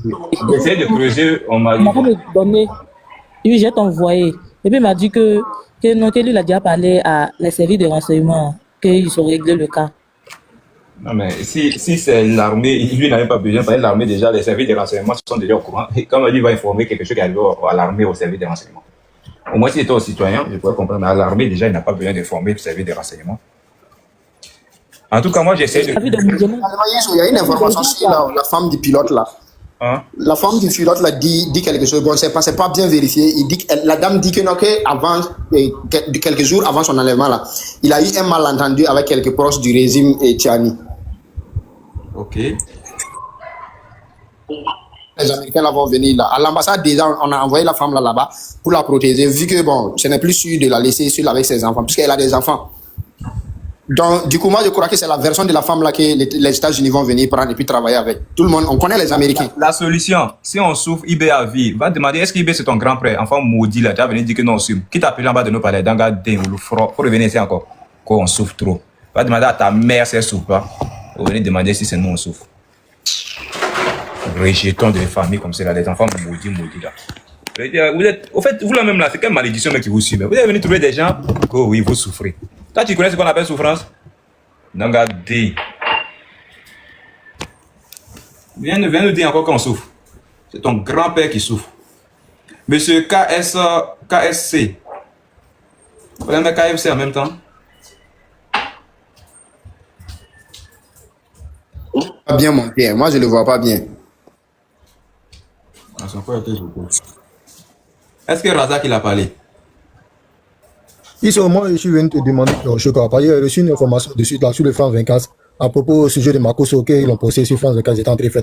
de creuser. On m'a Il m'a pas donné. Oui, j'ai envoyé. Et puis il m'a dit que non, que lui, il a déjà parlé à les services de renseignement, qu'ils ont réglé le cas. Non, mais si c'est l'armée, lui n'avait pas besoin, parce que l'armée, déjà, les services de renseignement sont déjà au courant. Et comme lui va informer quelque chose qui arrive à l'armée, au service de renseignement. Au moins, s'il était aux citoyens, je pourrais comprendre. Mais à l'armée, déjà, il n'a pas besoin d'informer le service de renseignement. En tout cas, moi, j'essaie de... Il y a une information sur la femme du pilote là. Hein? La femme du pilote là dit quelque chose. Bon, c'est pas bien vérifié. La dame dit que non, avant, quelques jours avant son enlèvement là, il a eu un malentendu avec quelques proches du régime Tchani. Ok. Les Américains là vont venir là. À l'ambassade, déjà, on a envoyé la femme là-bas pour la protéger, vu que bon, ce n'est plus sûr de la laisser seule avec ses enfants, puisqu'elle a des enfants. Donc, du coup, moi, je crois que c'est la version de la femme là que les États-Unis vont venir prendre et puis travailler avec. Tout le monde, on connaît les Américains. La solution, si on souffre, IB à vie, va demander est-ce qu'IB c'est ton grand frère, enfant maudit là, tu vas venir dire que non, on souffre. Qui t'a appelé en bas de nos palais, dans le ou le front, faut revenir ici encore, qu'on souffre trop. Va demander à ta mère si elle souffre pas. Vous venez demander si c'est nous on souffre. Rejetons des familles comme cela, les enfants maudits là. Vous êtes, au fait, vous là même là, c'est quelle malédiction qui vous suit. Vous allez venir trouver des gens, oh oui, vous souffrez. Toi, tu connais ce qu'on appelle souffrance? Nangadi. Viens nous dire encore qu'on souffre. C'est ton grand-père qui souffre. Monsieur KSC. Vous voulez mettre KFC en même temps? bien monté. Moi, je ne le vois pas bien. Ah, son frère était choqué. Est-ce que Razak il a parlé? Ici, moi, je suis venu te demander, je crois pas, j'ai reçu une information dessus, là, sur le France 24, à propos au sujet de Marco Soke, ils l'ont posté sur France 24, ils étaient en train de faire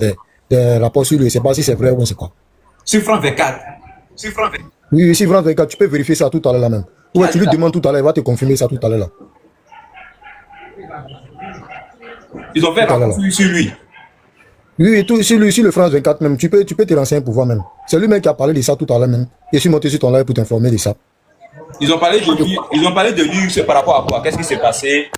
des rapports sur lui, je ne sais pas si c'est vrai ou c'est quoi. Sur France 24. Sur France 24. Oui, sur France 24, tu peux vérifier ça tout à l'heure là même. Ouais, tu lui demandes tout à l'heure, il va te confirmer ça tout à l'heure là. Ils ont fait un rapport sur lui. Oui, et tout, sur le France 24 même, tu peux te renseigner pour voir même. C'est lui-même qui a parlé de ça tout à l'heure même. Je suis monté sur ton live pour t'informer de ça. Ils ont parlé de lui, c'est par rapport à quoi? Qu'est-ce qui s'est passé?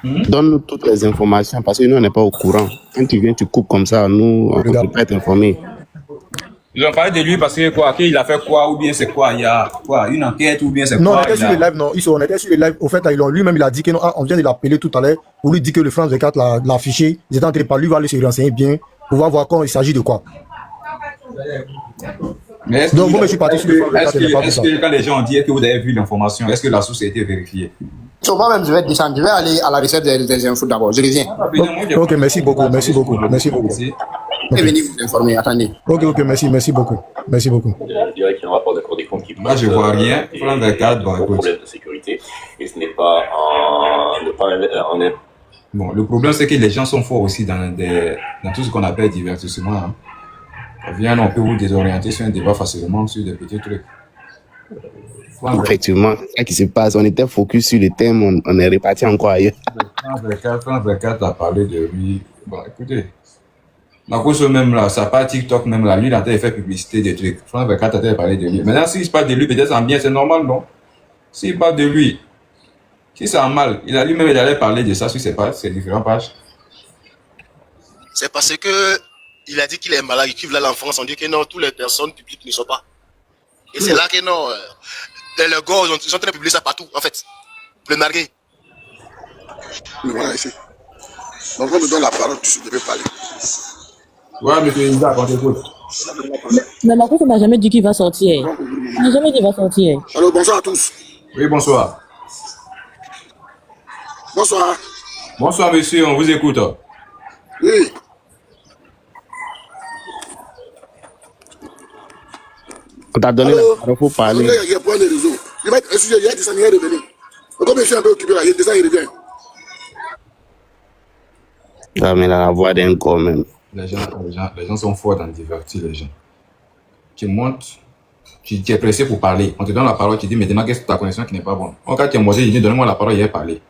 Donne-nous toutes les informations parce que nous, on n'est pas au courant. Quand tu viens, tu coupes comme ça, nous, on ne peut pas être informés. Ils ont parlé de lui parce que quoi, qu'il a fait quoi, ou bien c'est quoi, il y a quoi, une enquête, ou bien c'est quoi? Non, on était sur le live, non, on était sur le live. Au fait, lui-même, il a dit que non, on vient de l'appeler tout à l'heure pour lui dire que le France 24 l'a affiché. Ils étaient en train de parler, lui va aller se renseigner bien pour voir quand il s'agit de quoi. Mais donc, moi, je suis parti sur le France 24. Est-ce que quand les gens ont dit que vous avez vu l'information, est-ce que la source a été vérifiée? Moi-même, je vais descendre, je vais aller à la recherche des infos d'abord. Je reviens. Ok, merci beaucoup. Je vais venir vous informer, attendez. Ok, merci beaucoup. Je dirais qu'il y a un rapport de Cour des comptes qui moi, je vois rien. France 24, problème de sécurité. Et ce n'est pas en Bon, le problème, c'est que les gens sont forts aussi dans tout ce qu'on appelle divertissement. Hein. On peut vous désorienter sur un débat facilement, sur des petits trucs. Effectivement, c'est ça qui se passe. On était focus sur le thème, on est reparti encore ailleurs. France 24 a parlé de lui. Bon, écoutez, Marcos même là, ça part TikTok même là, lui, il a fait publicité des trucs. France 24 a parlé de lui. Maintenant, s'il parle de lui, peut-être en bien, c'est normal, non? S'il parle de lui, si c'est en mal, il a lui-même, il allait parler de ça sur ses pages, ses différentes pages. C'est parce que il a dit qu'il est malade, qu'il veut l'enfance. On dit que non, toutes les personnes publiques ne sont pas. Et c'est là que non, les gars, ils sont en train de publier ça partout, en fait. Le nargué. Mais voilà ici. Donc on me donne la parole, tu devais parler. Ouais, monsieur Isaac, on t'écoute. Mais Marco, on n'a jamais dit qu'il va sortir. On n'a jamais dit qu'il va sortir. Alors bonsoir à tous. Oui, bonsoir. Bonsoir. Bonsoir, monsieur, on vous écoute. Oui. On t'a donné la parole pour parler. Il y a point de réseau. Il va être un sujet, il y a des années à revenir. Comme je suis un peu occupé là, il descend, il revient. Ah, mais la voix d'un corps même. Les gens sont forts dans divertir les gens. Tu montes, tu es pressé pour parler. On te donne la parole, tu dis maintenant qu'est-ce que ta connexion qui n'est pas bonne. Quand tu es monté, il dit donne-moi la parole, il va parler.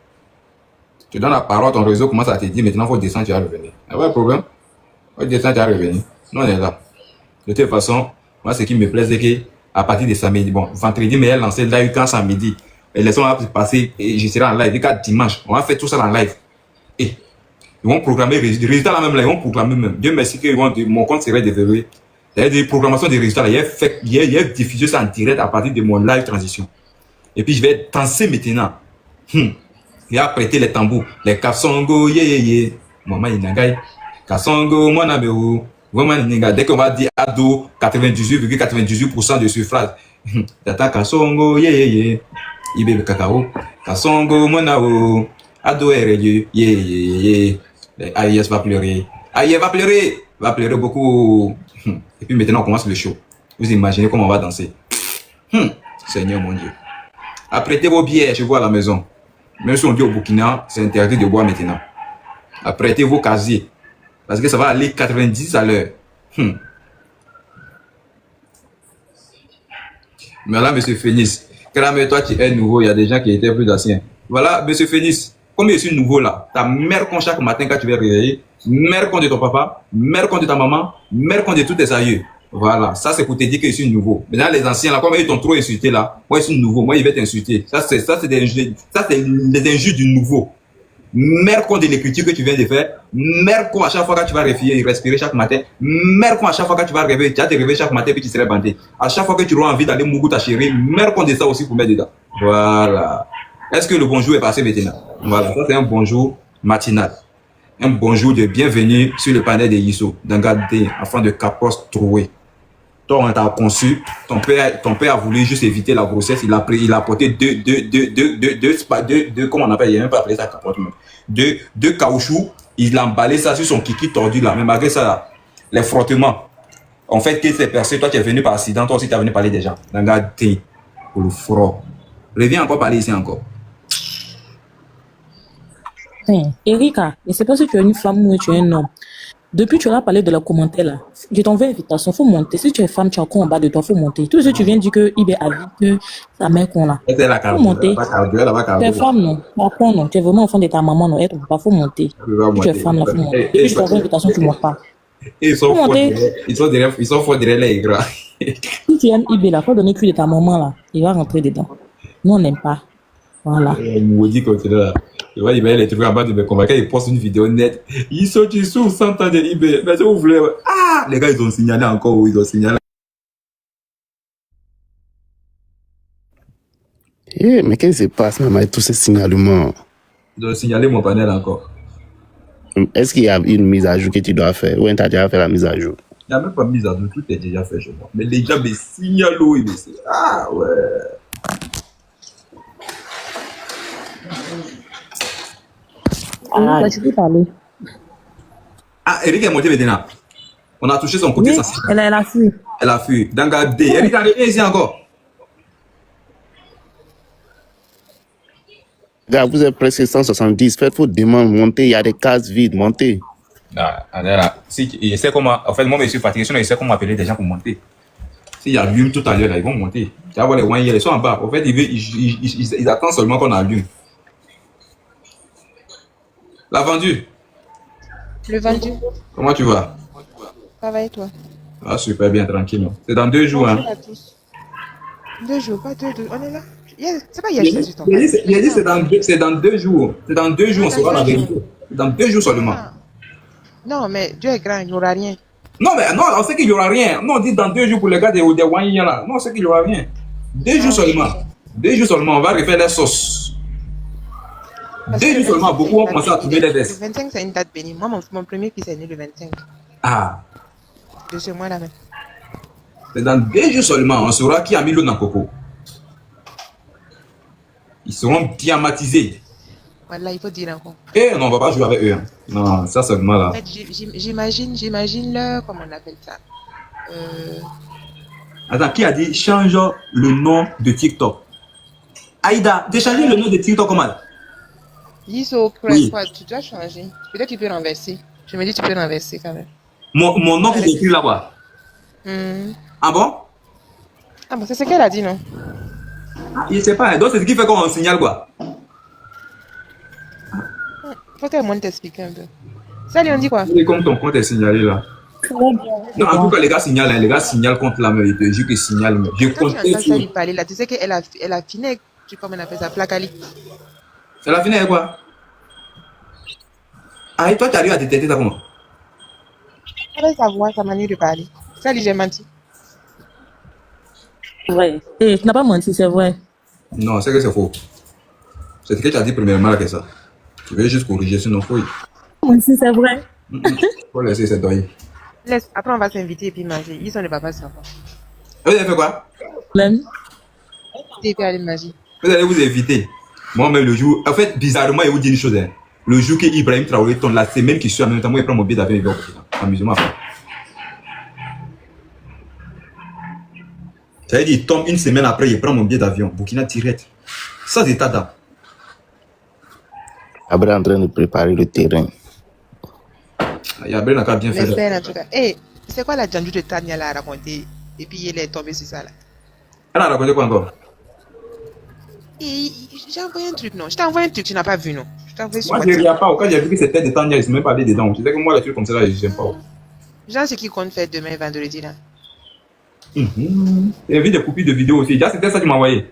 Tu donnes la parole, ton réseau commence à te dire maintenant il faut descendre, tu vas revenir. Il n'y a pas de problème. Il faut descendre, tu vas revenir. Non, on est là. De toute façon, moi ce qui me plaît, c'est qu'à partir de samedi, bon, vendredi, mais elle lancé live quand samedi. Et les gens vont passer et je serai en live. Et quand dimanche, on va faire tout ça en live. Et ils vont programmer les résultats là même là, ils vont programmer même. Dieu merci que mon compte serait déverrouillé. Il y a des programmations des résultats là, il y a diffusé ça en direct à partir de mon live transition. Et puis je vais danser maintenant. Il a prêté les tambours, les kasongo, ye. Maman Inagaï. Kasongo, mon abéou. Vraiment, dès qu'on va dire ado, 98,98% de suffrage. Tata kasongo, ye. Ibebe kakao. Kasongo, mon abéou. Ado RG, ye. Aïe va pleurer. Aïe va pleurer beaucoup. Et puis maintenant on commence le show. Vous imaginez comment on va danser. Seigneur mon Dieu. Apprêtez vos bières chez vous à la maison. Même si on dit au Burkina, c'est interdit de boire maintenant. Apprêtez vos casiers. Parce que ça va aller 90 à l'heure. Mais là, monsieur Phénix, toi tu es nouveau, il y a des gens qui étaient plus anciens. Voilà, monsieur Phénix. Comme je suis nouveau là, ta mère compte chaque matin quand tu vas réveiller, mère compte de ton papa, mère compte de ta maman, mère compte de tous tes aïeux. Voilà, ça c'est pour te dire que je suis nouveau. Maintenant les anciens là, comme ils t'ont trop insulté là, moi je suis nouveau, moi il va t'insulter. Ça c'est les injures du nouveau. Mère compte de l'écriture que tu viens de faire, mère compte à chaque fois que tu vas respirer chaque matin, mère compte à chaque fois que tu vas réveiller, tu vas te réveiller chaque matin puis tu serais bandé. À chaque fois que tu auras envie d'aller mourir ta chérie, mère compte de ça aussi pour mettre dedans. Voilà. Est-ce que le bonjour est passé maintenant? Voilà, ça c'est un bonjour matinal. Un bonjour de bienvenue sur le panel de Yisso, d'Angadé, afin de Capos troué. Toi, on t'a conçu, ton père a voulu juste éviter la grossesse, il a apporté comment on appelle, il n'a même pas appelé ça capote, deux caoutchoucs, il a emballé ça sur son kiki tordu là, mais malgré ça, là, les frottements, en fait, que c'est percé, toi tu es venu par accident, toi aussi tu es venu parler des gens. Regarde, pour le front. Reviens encore parler ici encore. Erika, je ne sais pas si tu es une femme ou tu es un homme. Depuis que tu as parlé de la commentaire là, je t'envoie une invitation, il faut monter. Si tu es femme, tu as quoi en bas de toi, il faut monter. Tout ce que tu viens de dire que Ibe a vu que sa mère qu'on a. Il faut monter. Tu es femme, non? Pas non. Tu es vraiment enfant de ta maman, non? Il faut monter. Si tu es femme, là, il faut monter. Depuis que je t'envoie une invitation, tu ne montes pas. Ils sont forts derrière les gras. Si tu aimes Ibe là, il faut donner cul de ta maman là. Il va rentrer dedans. Nous, on n'aime pas. Voilà. Maudit comme là. Il va les trucs en bas de me convaincre, il poste une vidéo nette. Ils sont sous 100 ans de Ibe. Mais si vous voulez. Ah, les gars, ils ont signalé encore. Ils ont signalé. Mais qu'est-ce qui se passe, même avec tous ces signalements? Ils ont signalé mon panel encore. Est-ce qu'il y a une mise à jour que tu dois faire? Ou tu as déjà fait la mise à jour? Il n'y a même pas de mise à jour, tout est déjà fait chez moi. Mais les gens me signalent. Ah ouais. Ah, tu peux parler. Ah, Eric est monté maintenant. On a touché son côté Oui, sensible. elle a fui. Elle a fui. Danga D. Eric, arrive ici encore. Gars, vous êtes presque 170. Faites vos demandes, montez. Il y a des cases vides, montez. Ah, là. Si, il sait comment. En fait, moi, je suis fatigué. Sinon, il sait comment appeler des gens pour monter. S'il y a allume tout à l'heure, là, ils vont monter. Tu vas voir les wanyers, ils sont en bas. En fait, ils attendent seulement qu'on allume. La vendue. Le vendu. Comment tu vas? Ça va et toi? Ah, super bien, tranquille. C'est dans 2 jours, hein. Bonjour à tous. 2 jours, pas 2. On est là. C'est pas hier, Il a dit c'est dans 2 jours. C'est dans 2 jours, on saura la vérité. C'est dans 2 jours seulement. Non, mais Dieu est grand, il n'y aura rien. Non, mais non, on sait qu'il n'y aura rien. Non, on dit dans 2 jours pour les gars des Wanyas là. Non, on sait qu'il n'y aura rien. 2 jours seulement. 2 jours seulement, on va refaire les sauces. 2 jours seulement, beaucoup vont commencer à trouver les vestes. Le 25, c'est une date bénie. Moi, mon premier fils est né le 25. Ah. De ce mois-là même. C'est dans 2 jours seulement, on saura qui a mis l'eau dans le coco. Ils seront diamatisés. Voilà, il faut dire encore. Eh non, on ne va pas jouer avec eux. Hein. Non, ça seulement là. En fait, j'imagine le. Comment on appelle ça? Attends, qui a dit change le nom de TikTok? Aïda, décharger le nom de TikTok comment? Yiso, Oui. quoi, tu dois changer. Peut-être tu peux renverser. Je me dis tu peux renverser quand même. Mon nom qui est écrit là-bas. Ah bon? Ah bon, c'est ce qu'elle a dit, non? Ah, je ne sais pas. Donc c'est ce qui fait qu'on signale quoi? Faut que moi t'expliquer un peu. Ça, on dit quoi? Et comme ton compte est signalé là. Non, en tout cas, les gars signalent contre la meuf. Je te jure qu'ils signalent. Je Quand tu compte entends ça sur. lui parler là, tu sais qu'elle a fini avec, comment on appelle ça, placali. C'est la fin avec quoi? Ah, et toi, tu arrives à détecter ça comment? Avec sa voix, sa manière de parler. Ça, lui, j'ai menti. Ouais. Tu n'as pas menti, c'est vrai. Non, c'est que c'est faux. C'est ce que tu as dit premièrement là que ça. Tu veux juste corriger, sinon faut. Menti, c'est vrai. Faut laisser cette doyer. Laisse, après on va s'inviter et puis manger. Ils sont ne va pas savoir. Vous avez fait quoi? Et puis aller manger. Vous allez vous éviter. Moi-même, le jour. En fait, bizarrement, il vous dit une chose. Hein. Le jour que Ibrahim Traoré tombe, la semaine qui suit, en même temps, moi, il prend mon billet d'avion et il va au Burkina. Amusement. Ça veut dire, il tombe une semaine après, il prend mon billet d'avion. Burkina direct. Sans état d'âme. Après, en train de préparer le terrain. Yabré n'a qu'à bien faire. L'espère en tout cas. Eh, c'est quoi la Djandjou de Tania là à raconter? Et puis elle est tombée sur ça là. Elle a raconté quoi encore? J'ai envoyé un truc, non? Je t'ai envoyé un truc, tu n'as pas vu, non? Je t'ai envoyé sur Moi, je ne WhatsApp. regarde pas. Quand j'ai vu que c'était de Tania, ils ne sont même pas allés dedans. Tu sais que moi, les trucs comme ça, là, je n'aime pas. Genre, ce qui compte faire demain, vendredi là. J'ai vu des copies de vidéos aussi. Déjà, c'était ça que tu m'as envoyé.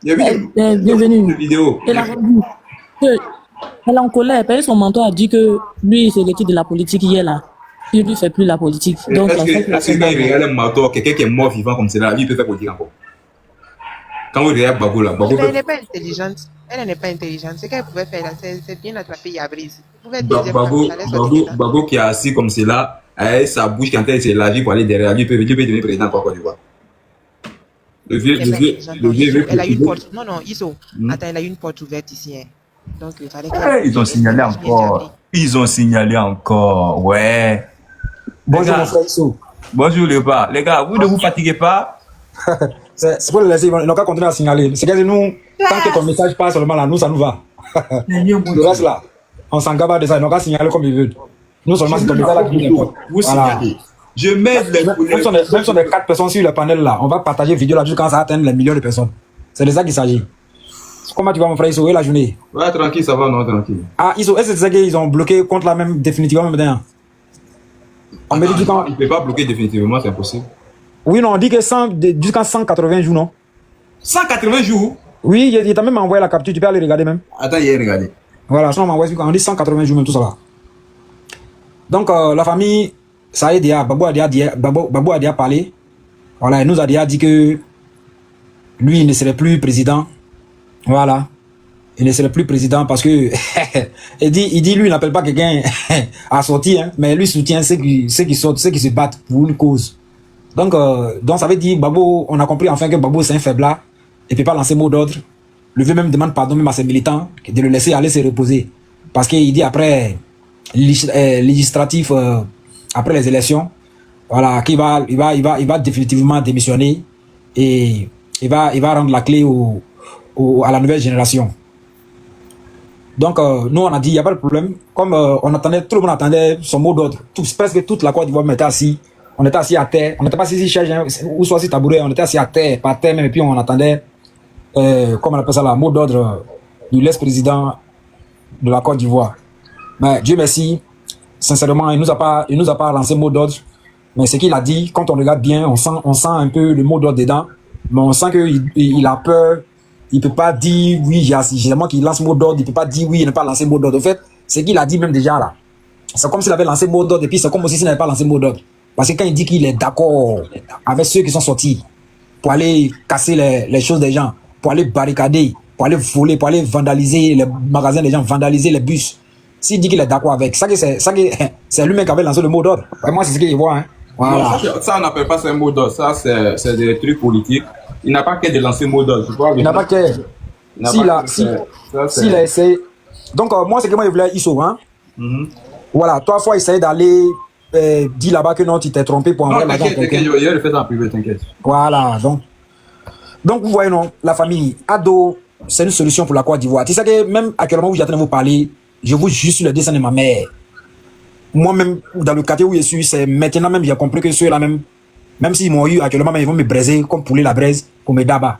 J'ai vu Bienvenue. des vidéos. Elle a rendu. Elle est en colère. Parce que son mentor a dit que lui, il s'est retiré de la politique hier là. Il ne fait plus la politique. Donc, Est-ce que quand il regarde un marteau, quelqu'un qui est mort vivant comme cela, lui, il peut faire politique encore? Quand vous regardez Babo là, Babo Elle n'est pas intelligente. Elle n'est pas intelligente. Ce qu'elle pouvait faire là, c'est bien attraper Yabris. Vous pouvez dire Babo qui est assis comme cela, Avec sa bouche quand elle s'élargit pour aller derrière lui, Dieu peut devenir président encore Côte d'Ivoire. Le vieux, Eh le ben, vieux, j'entends, le vieux Iso, veut elle a une préciser. porte. Non, non, Iso. Attends, elle a une porte ouverte ici. Hein. Donc, il fallait Ils ont signalé encore. Ils ont signalé encore. Ouais. Bonjour Les mon gars, frère Issou. bonjour les gars. Les gars, vous ne vous fatiguez pas. C'est pour le laisser, ils n'ont qu'à continuer à signaler. C'est que nous, tant que ton message passe seulement là, nous, ça nous va. Le reste là, on s'en gaba de ça, ils n'ont qu'à signaler comme ils veulent. Nous seulement, c'est ton message là qui nous importe. Vous signalez. Je mets les Même si on est 4 personnes sur le panel là, on va partager la vidéo là jusqu'à quand ça atteint les millions de personnes. C'est de ça qu'il s'agit. Comment tu vas mon frère Issou, et la journée? Ouais, tranquille, ça va, non, tranquille. Ah, Issou, est-ce que c'est ça qu'ils ont bloqué contre la même définitivement maintenant? On me dit quand... Il ne peut pas bloquer définitivement, c'est impossible. Oui, non, on dit que jusqu'à 180 jours, non? 180 jours? Oui, il t'a même envoyé la capture, tu peux aller regarder même. Attends, il a regardé. Voilà, sinon on m'envoie, on dit 180 jours même, tout ça là. Donc, la famille, ça y est, déjà, Babou a déjà parlé. Voilà, il nous a déjà dit que lui, il ne serait plus président. Voilà. Il ne serait plus président parce que il dit lui, il n'appelle pas quelqu'un à sortir, hein, mais lui soutient ceux qui sortent, ceux qui se battent pour une cause. Donc ça veut dire, Babou, on a compris enfin que Babou, c'est un faiblard. Il ne peut pas lancer mot d'ordre. Le vieux même demande pardon même à ses militants de le laisser aller se reposer. Parce qu'il dit après législatif, après les élections, voilà, qu'il va définitivement démissionner et il va rendre la clé à la nouvelle génération. Donc, nous, on a dit, il n'y a pas de problème. Comme tout le monde attendait son mot d'ordre. Presque toute la Côte d'Ivoire était assis. On était assis à terre. On n'était pas assis chaise, ou soit assis tabouret. On était assis à terre, par terre même. Et puis, on attendait, comment on appelle ça, le mot d'ordre du l'ex-président de la Côte d'Ivoire. Mais Dieu merci, sincèrement, il nous a pas lancé mot d'ordre. Mais ce qu'il a dit, quand on regarde bien, on sent un peu le mot d'ordre dedans. Mais on sent qu'il a peur. Il peut pas dire oui, généralement qu'il lance mot d'ordre, il peut pas dire oui, il n'a pas lancé mot d'ordre. En fait, ce qu'il a dit même déjà là, c'est comme s'il avait lancé mot d'ordre et puis c'est comme aussi s'il n'avait pas lancé mot d'ordre. Parce que quand il dit qu'il est d'accord avec ceux qui sont sortis pour aller casser les choses des gens, pour aller barricader, pour aller voler, pour aller vandaliser les magasins des gens, vandaliser les bus, s'il dit qu'il est d'accord avec ça, c'est lui-même qui avait lancé le mot d'ordre. Moi, c'est ce qu'il voit. Hein. Voilà. Non, ça, on n'appelle pas ça un mot d'ordre. Ça, c'est des trucs politiques. Il n'a pas qu'à de lancer mot d'ordre. Il n'a pas qu'à. S'il a essayé. Donc, moi, c'est que moi, je voulais Issou. Hein? Voilà, toi, il faut essayer d'aller dire là-bas que non, tu t'es trompé pour envoyer l'argent à quelqu'un. Je vais le faire en privé, t'inquiète. Voilà, donc, vous voyez, non, la famille, Ado, c'est une solution pour la Côte d'Ivoire. Tu sais que même actuellement où j'attends de vous parler, je vous juste sur le dessin de ma mère. Moi-même, dans le quartier où je suis, c'est maintenant même, j'ai compris que ceux-là même s'ils m'ont eu actuellement, ils vont me braiser comme poulet la braise pour me dabat.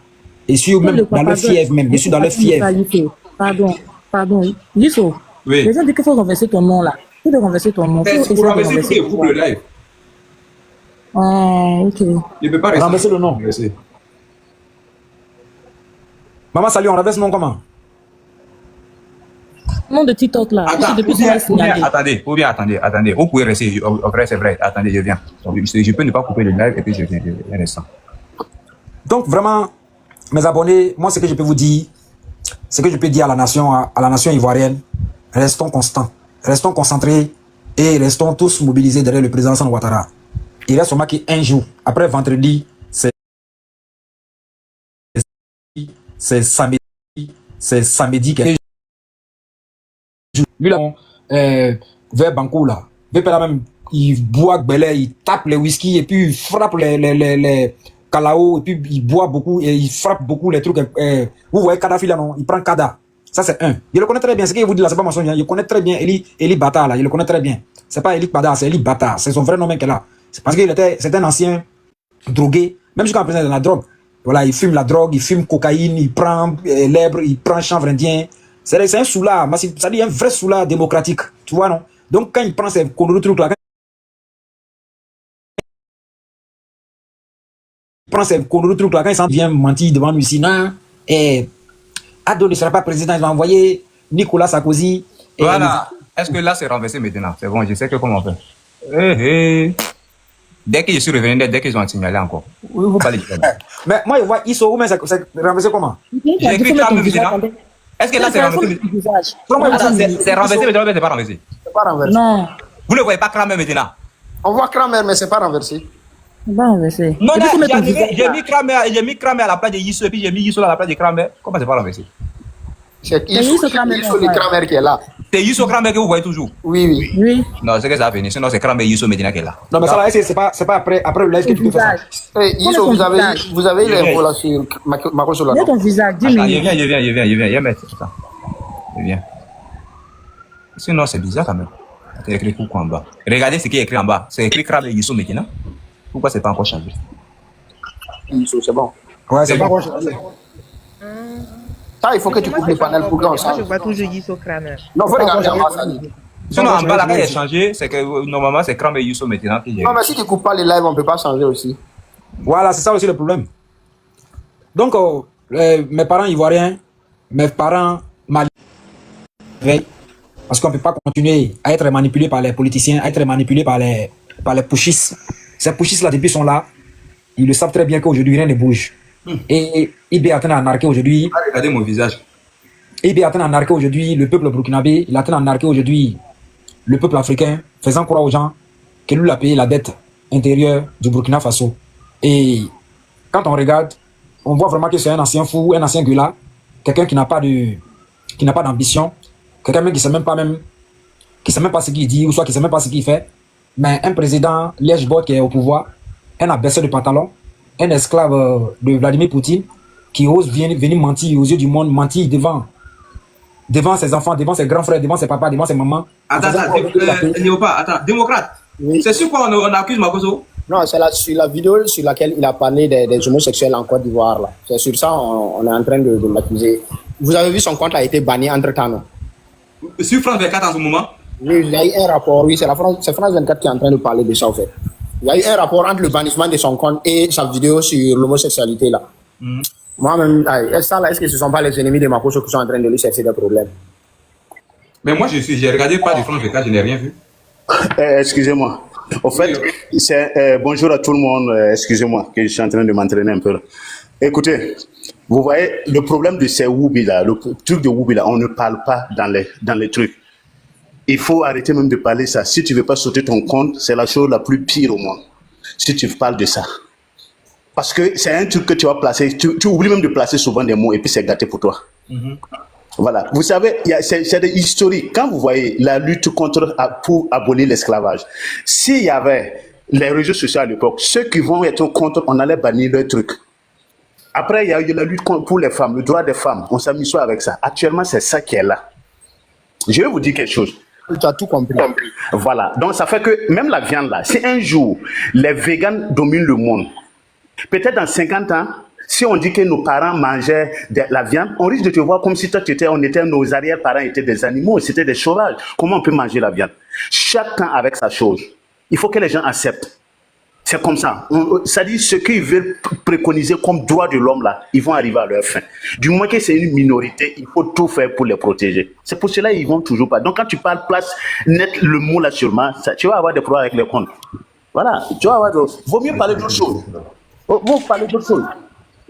Et je suis même dans le fièvre même. Je suis dans le fièvre. Pardon. Issou, oui. Les gens disent qu'il faut renverser ton nom là. Il faut renverser ton nom. Il faut renverser pour le live. Ah, ok. Il ne peut pas renverser le nom. Maman, salut, on renverse le nom comment? Nom de TikTok là. Attendez. Vous pouvez rester. Vrai, c'est vrai. Attendez, je viens. Je peux ne pas couper le live et puis je viens un instant. Donc vraiment, mes abonnés, moi ce que je peux vous dire, ce que je peux dire à la nation ivoirienne, restons constants, restons concentrés et restons tous mobilisés derrière le président Alassane Ouattara. Il reste seulement qu'un jour. Après vendredi, c'est samedi. Lui là, vers Banco là, même, il boit belé, il tape les whisky et puis il frappe les calao et puis il boit beaucoup et il frappe beaucoup les trucs. Vous voyez Kadhafi là non, il prend Kada. Ça c'est un. Il le connaît très bien. Ce qu'il vous dit là, c'est pas mensonge. Il connaît très bien Eli Bata là. Il le connaît très bien. C'est pas Eli Bata, c'est Eli Bata. C'est son vrai nom même qu'elle a. C'est parce qu'il c'est un ancien drogué. Même jusqu'à présent de la drogue. Voilà, il fume la drogue, il fume cocaïne, il prend l'herbe, il prend chanvre indien. C'est un soulard, ça dit un vrai soulard démocratique, tu vois non? Donc quand il prend ces trucs là, quand il s'en vient mentir devant lui, sinon, Ado ne sera pas président, il va envoyer Nicolas Sarkozy. Voilà. Est-ce que là c'est renversé maintenant? C'est bon, je sais que comment on fait. Dès que je suis revenu, dès qu'ils ont signalé encore. Vous parlez du Mais moi, je vois Issou, mais c'est renversé comment? J'ai écrit Crame maintenant. Est-ce que là c'est renversé? C'est renversé, mais c'est pas renversé. Non. Vous ne voyez pas Crame maintenant? On voit Kramer, mais c'est pas renversé. Bah, renversé. Non, Et puis, non, faut mettre ton visage j'ai là. mis Kramer à la place de Yisso et puis j'ai mis Yisso à la place de Kramer. Comment c'est pas renversé? C'est Mais Yisso Kramer, le Kramer qui est là. C'est Yisso Kramer que vous voyez toujours. Oui, oui. Oui. Non, c'est que ça va venir. Sinon, c'est Kramer Yisso Medina qui est là. Non, mais ça là, c'est pas après le live que tu peux faire ça. Yisso, vous avez l'info là sur Marco Solano. Mets ton visage, 10 Attends, minutes. il vient, mettre. Attends. Il vient. Sinon, c'est bizarre quand même. C'est écrit pourquoi en bas. Regardez ce qui est écrit en bas. C'est écrit Kramer Yisso Medina. Pourquoi c'est pas encore changé? Yisso, c'est bon. Ouais, c'est bon. bon. Ça, il faut que tu coupes les panels pour qu'on Moi, je change. vois toujours Yisso Kramer. Non, faut regarder en bas, ça. Sinon, en bas, là, quand il est changé, c'est que normalement, c'est Kramer Yisso Medina qui est. Non, mais si tu coupes pas les lives, on peut pas changer aussi. Voilà, c'est ça aussi le problème. Donc, mes parents ivoiriens, mes parents maliens, parce qu'on ne peut pas continuer à être manipulé par les politiciens, à être manipulé par les pushistes. Ces pushistes-là, depuis sont là, ils le savent très bien qu'aujourd'hui, rien ne bouge. Et IB est en train d'arnaquer aujourd'hui. Regardez mon visage. IB est en train d'arnaquer aujourd'hui le peuple burkinabé, il est en train d'arnaquer aujourd'hui le peuple africain, faisant croire aux gens que lui a payé la dette intérieure du Burkina Faso. Et quand on regarde, on voit vraiment que c'est un ancien fou, un ancien gueula, quelqu'un qui n'a pas d'ambition, quelqu'un qui ne sait même pas ce qu'il dit, ou soit qui ne sait même pas ce qu'il fait. Mais un président Liège-Bord qui est au pouvoir, un abaisseur de pantalon, un esclave de Vladimir Poutine, qui ose venir mentir aux yeux du monde, mentir devant ses enfants, devant ses grands frères, devant ses papas, devant ses mamans. Attends, démocrate. Oui. C'est sur quoi on accuse Makoso? Non, c'est sur la vidéo sur laquelle il a parlé des homosexuels en Côte d'Ivoire. Là. C'est sur ça on est en train de l'accuser. Vous avez vu, son compte a été banni entre-temps, non? Sur France 24 en ce moment? Oui, il y a eu un rapport, oui, c'est France 24 qui est en train de parler de ça, en fait. Il y a eu un rapport entre le bannissement de son compte et sa vidéo sur l'homosexualité, là. Moi-même, ça, là, est-ce que ce ne sont pas les ennemis de Makoso qui sont en train de lui chercher des problèmes? Mais moi, j'ai regardé pas de France 24, je n'ai rien vu. Excusez-moi. Au fait, bonjour à tout le monde. Excusez-moi, que je suis en train de m'entraîner un peu. Là. Écoutez, vous voyez, le problème de ces Woubi là, le truc de Woubi là, on ne parle pas dans les trucs. Il faut arrêter même de parler ça. Si tu ne veux pas sauter ton compte, c'est la chose la plus pire au monde. Si tu parles de ça. Parce que c'est un truc que tu vas placer. Tu oublies même de placer souvent des mots et puis c'est gâté pour toi. Voilà. Vous savez, c'est des historiques. Quand vous voyez la lutte pour abolir l'esclavage, s'il y avait les réseaux sociaux à l'époque, ceux qui vont être contre, on allait bannir leur truc. Après, il y a eu la lutte pour les femmes, le droit des femmes. On s'amuse avec ça. Actuellement, c'est ça qui est là. Je vais vous dire quelque chose. Tu as tout compris. Voilà. Donc, ça fait que même la viande là, si un jour les végans dominent le monde, peut-être dans 50 ans, si on dit que nos parents mangeaient de la viande, on risque de te voir comme si nos arrière-parents étaient des animaux, c'était des sauvages. Comment on peut manger la viande? Chacun avec sa chose. Il faut que les gens acceptent. C'est comme ça. Ça dit ce qu'ils veulent préconiser comme droit de l'homme là, ils vont arriver à leur fin. Du moins que c'est une minorité, il faut tout faire pour les protéger. C'est pour cela qu'ils vont toujours pas. Donc quand tu parles place net le mot là sûrement, tu vas avoir des problèmes avec les comptes. Voilà. Tu vas avoir vaut mieux parler d'autre chose. Vaut parler d'autre chose.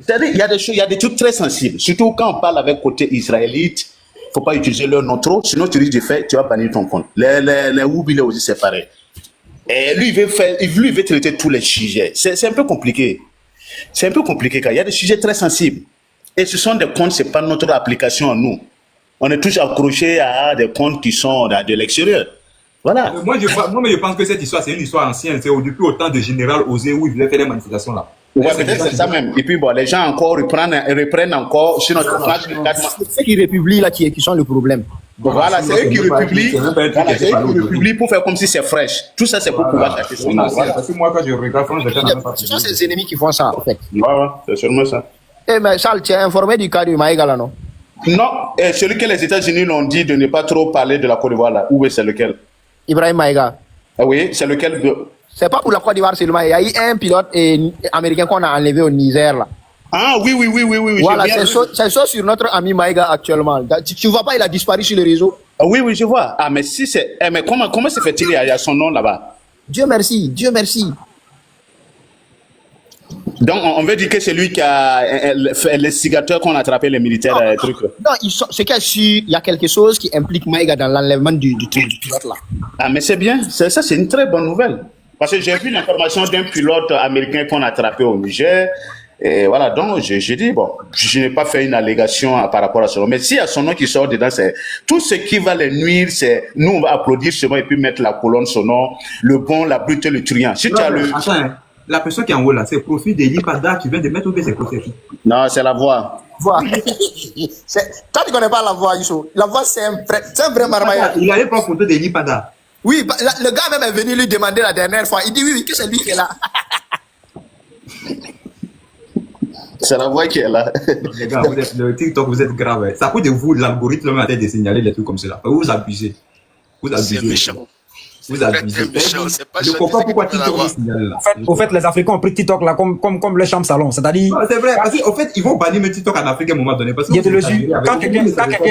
C'est-à-dire, il y a des trucs très sensibles. Surtout quand on parle avec côté israélite, il ne faut pas utiliser leur nom trop, sinon tu risques de faire, tu vas bannir ton compte. Les Woubi aussi, c'est pareil. Et lui, il veut traiter tous les sujets. C'est un peu compliqué. C'est un peu compliqué car il y a des sujets très sensibles. Et ce sont des comptes, ce n'est pas notre application à nous. On est tous accrochés à des comptes qui sont de l'extérieur. Voilà. Moi, je pense que cette histoire, c'est une histoire ancienne. C'est depuis au temps de Général Osé où il voulait faire des manifestations là. Ouais, peut-être c'est ça même. Et puis bon, les gens encore reprennent encore sur notre page de 4 mois. C'est qui republient là qui sont le problème. Voilà, c'est eux qui republient pour faire comme si c'est fraîche. Tout ça, c'est pour pouvoir acheter son nom. Parce que moi, quand je regarde France, ce sont ces ennemis qui font ça, en fait. Ouais, c'est sûrement ça. Eh, mais Charles, tu es informé du cas de Maïga là, non? Non, celui que les États-Unis l'ont dit de ne pas trop parler de la Côte d'Ivoire là. Où est-ce lequel? Ibrahim Maïga. Oui, c'est lequel? C'est pas pour la Côte d'Ivoire seulement. Il y a eu un pilote américain qu'on a enlevé au Niger là. Ah oui. Voilà, c'est ça sur notre ami Maïga actuellement. Tu vois pas, il a disparu sur les réseaux. Oui, je vois. Ah, mais si c'est. Mais comment se fait-il? Il y a son nom là-bas. Dieu merci. Donc, on veut dire que c'est lui qui a l'instigateur qu'on a attrapé les militaires. Non, c'est qu'il y a quelque chose qui implique Maïga dans l'enlèvement du pilote là. Ah, mais c'est bien. Ça, c'est une très bonne nouvelle. Parce que j'ai vu l'information d'un pilote américain qu'on a attrapé au Niger. Et voilà, donc j'ai dit, bon, je n'ai pas fait une allégation par rapport à cela. Mais s'il y a son nom qui sort dedans, c'est tout ce qui va les nuire, c'est nous, on va applaudir seulement et puis mettre la colonne son nom, le bon, la brute, le truand. Si tu as le... Attends, hein. La personne qui est en haut là, c'est Profil d'Eli Pada qui vient de mettre au c'est Profil. Non, c'est la voix. Toi, tu connais pas la voix, Youssou. La voix, c'est un vrai marmailleur. Il allait prendre photo d'Eli Pada. Oui, le gars même est venu lui demander la dernière fois. Il dit oui, que c'est lui qui est là. C'est la voix qui est là. Les gars, le TikTok, vous êtes grave. Ça coûte de vous, l'algorithme même à tête de signaler les trucs comme cela. Vous abusez. C'est méchant. Vous abusez. Je comprends pourquoi TikTok vous signale là. Au fait, les Africains ont pris TikTok là comme les chambres salon. C'est-à-dire. C'est vrai, parce qu'en fait, ils vont bannir le TikTok en Afrique à un moment donné. Parce que Je te le jure, quand quelqu'un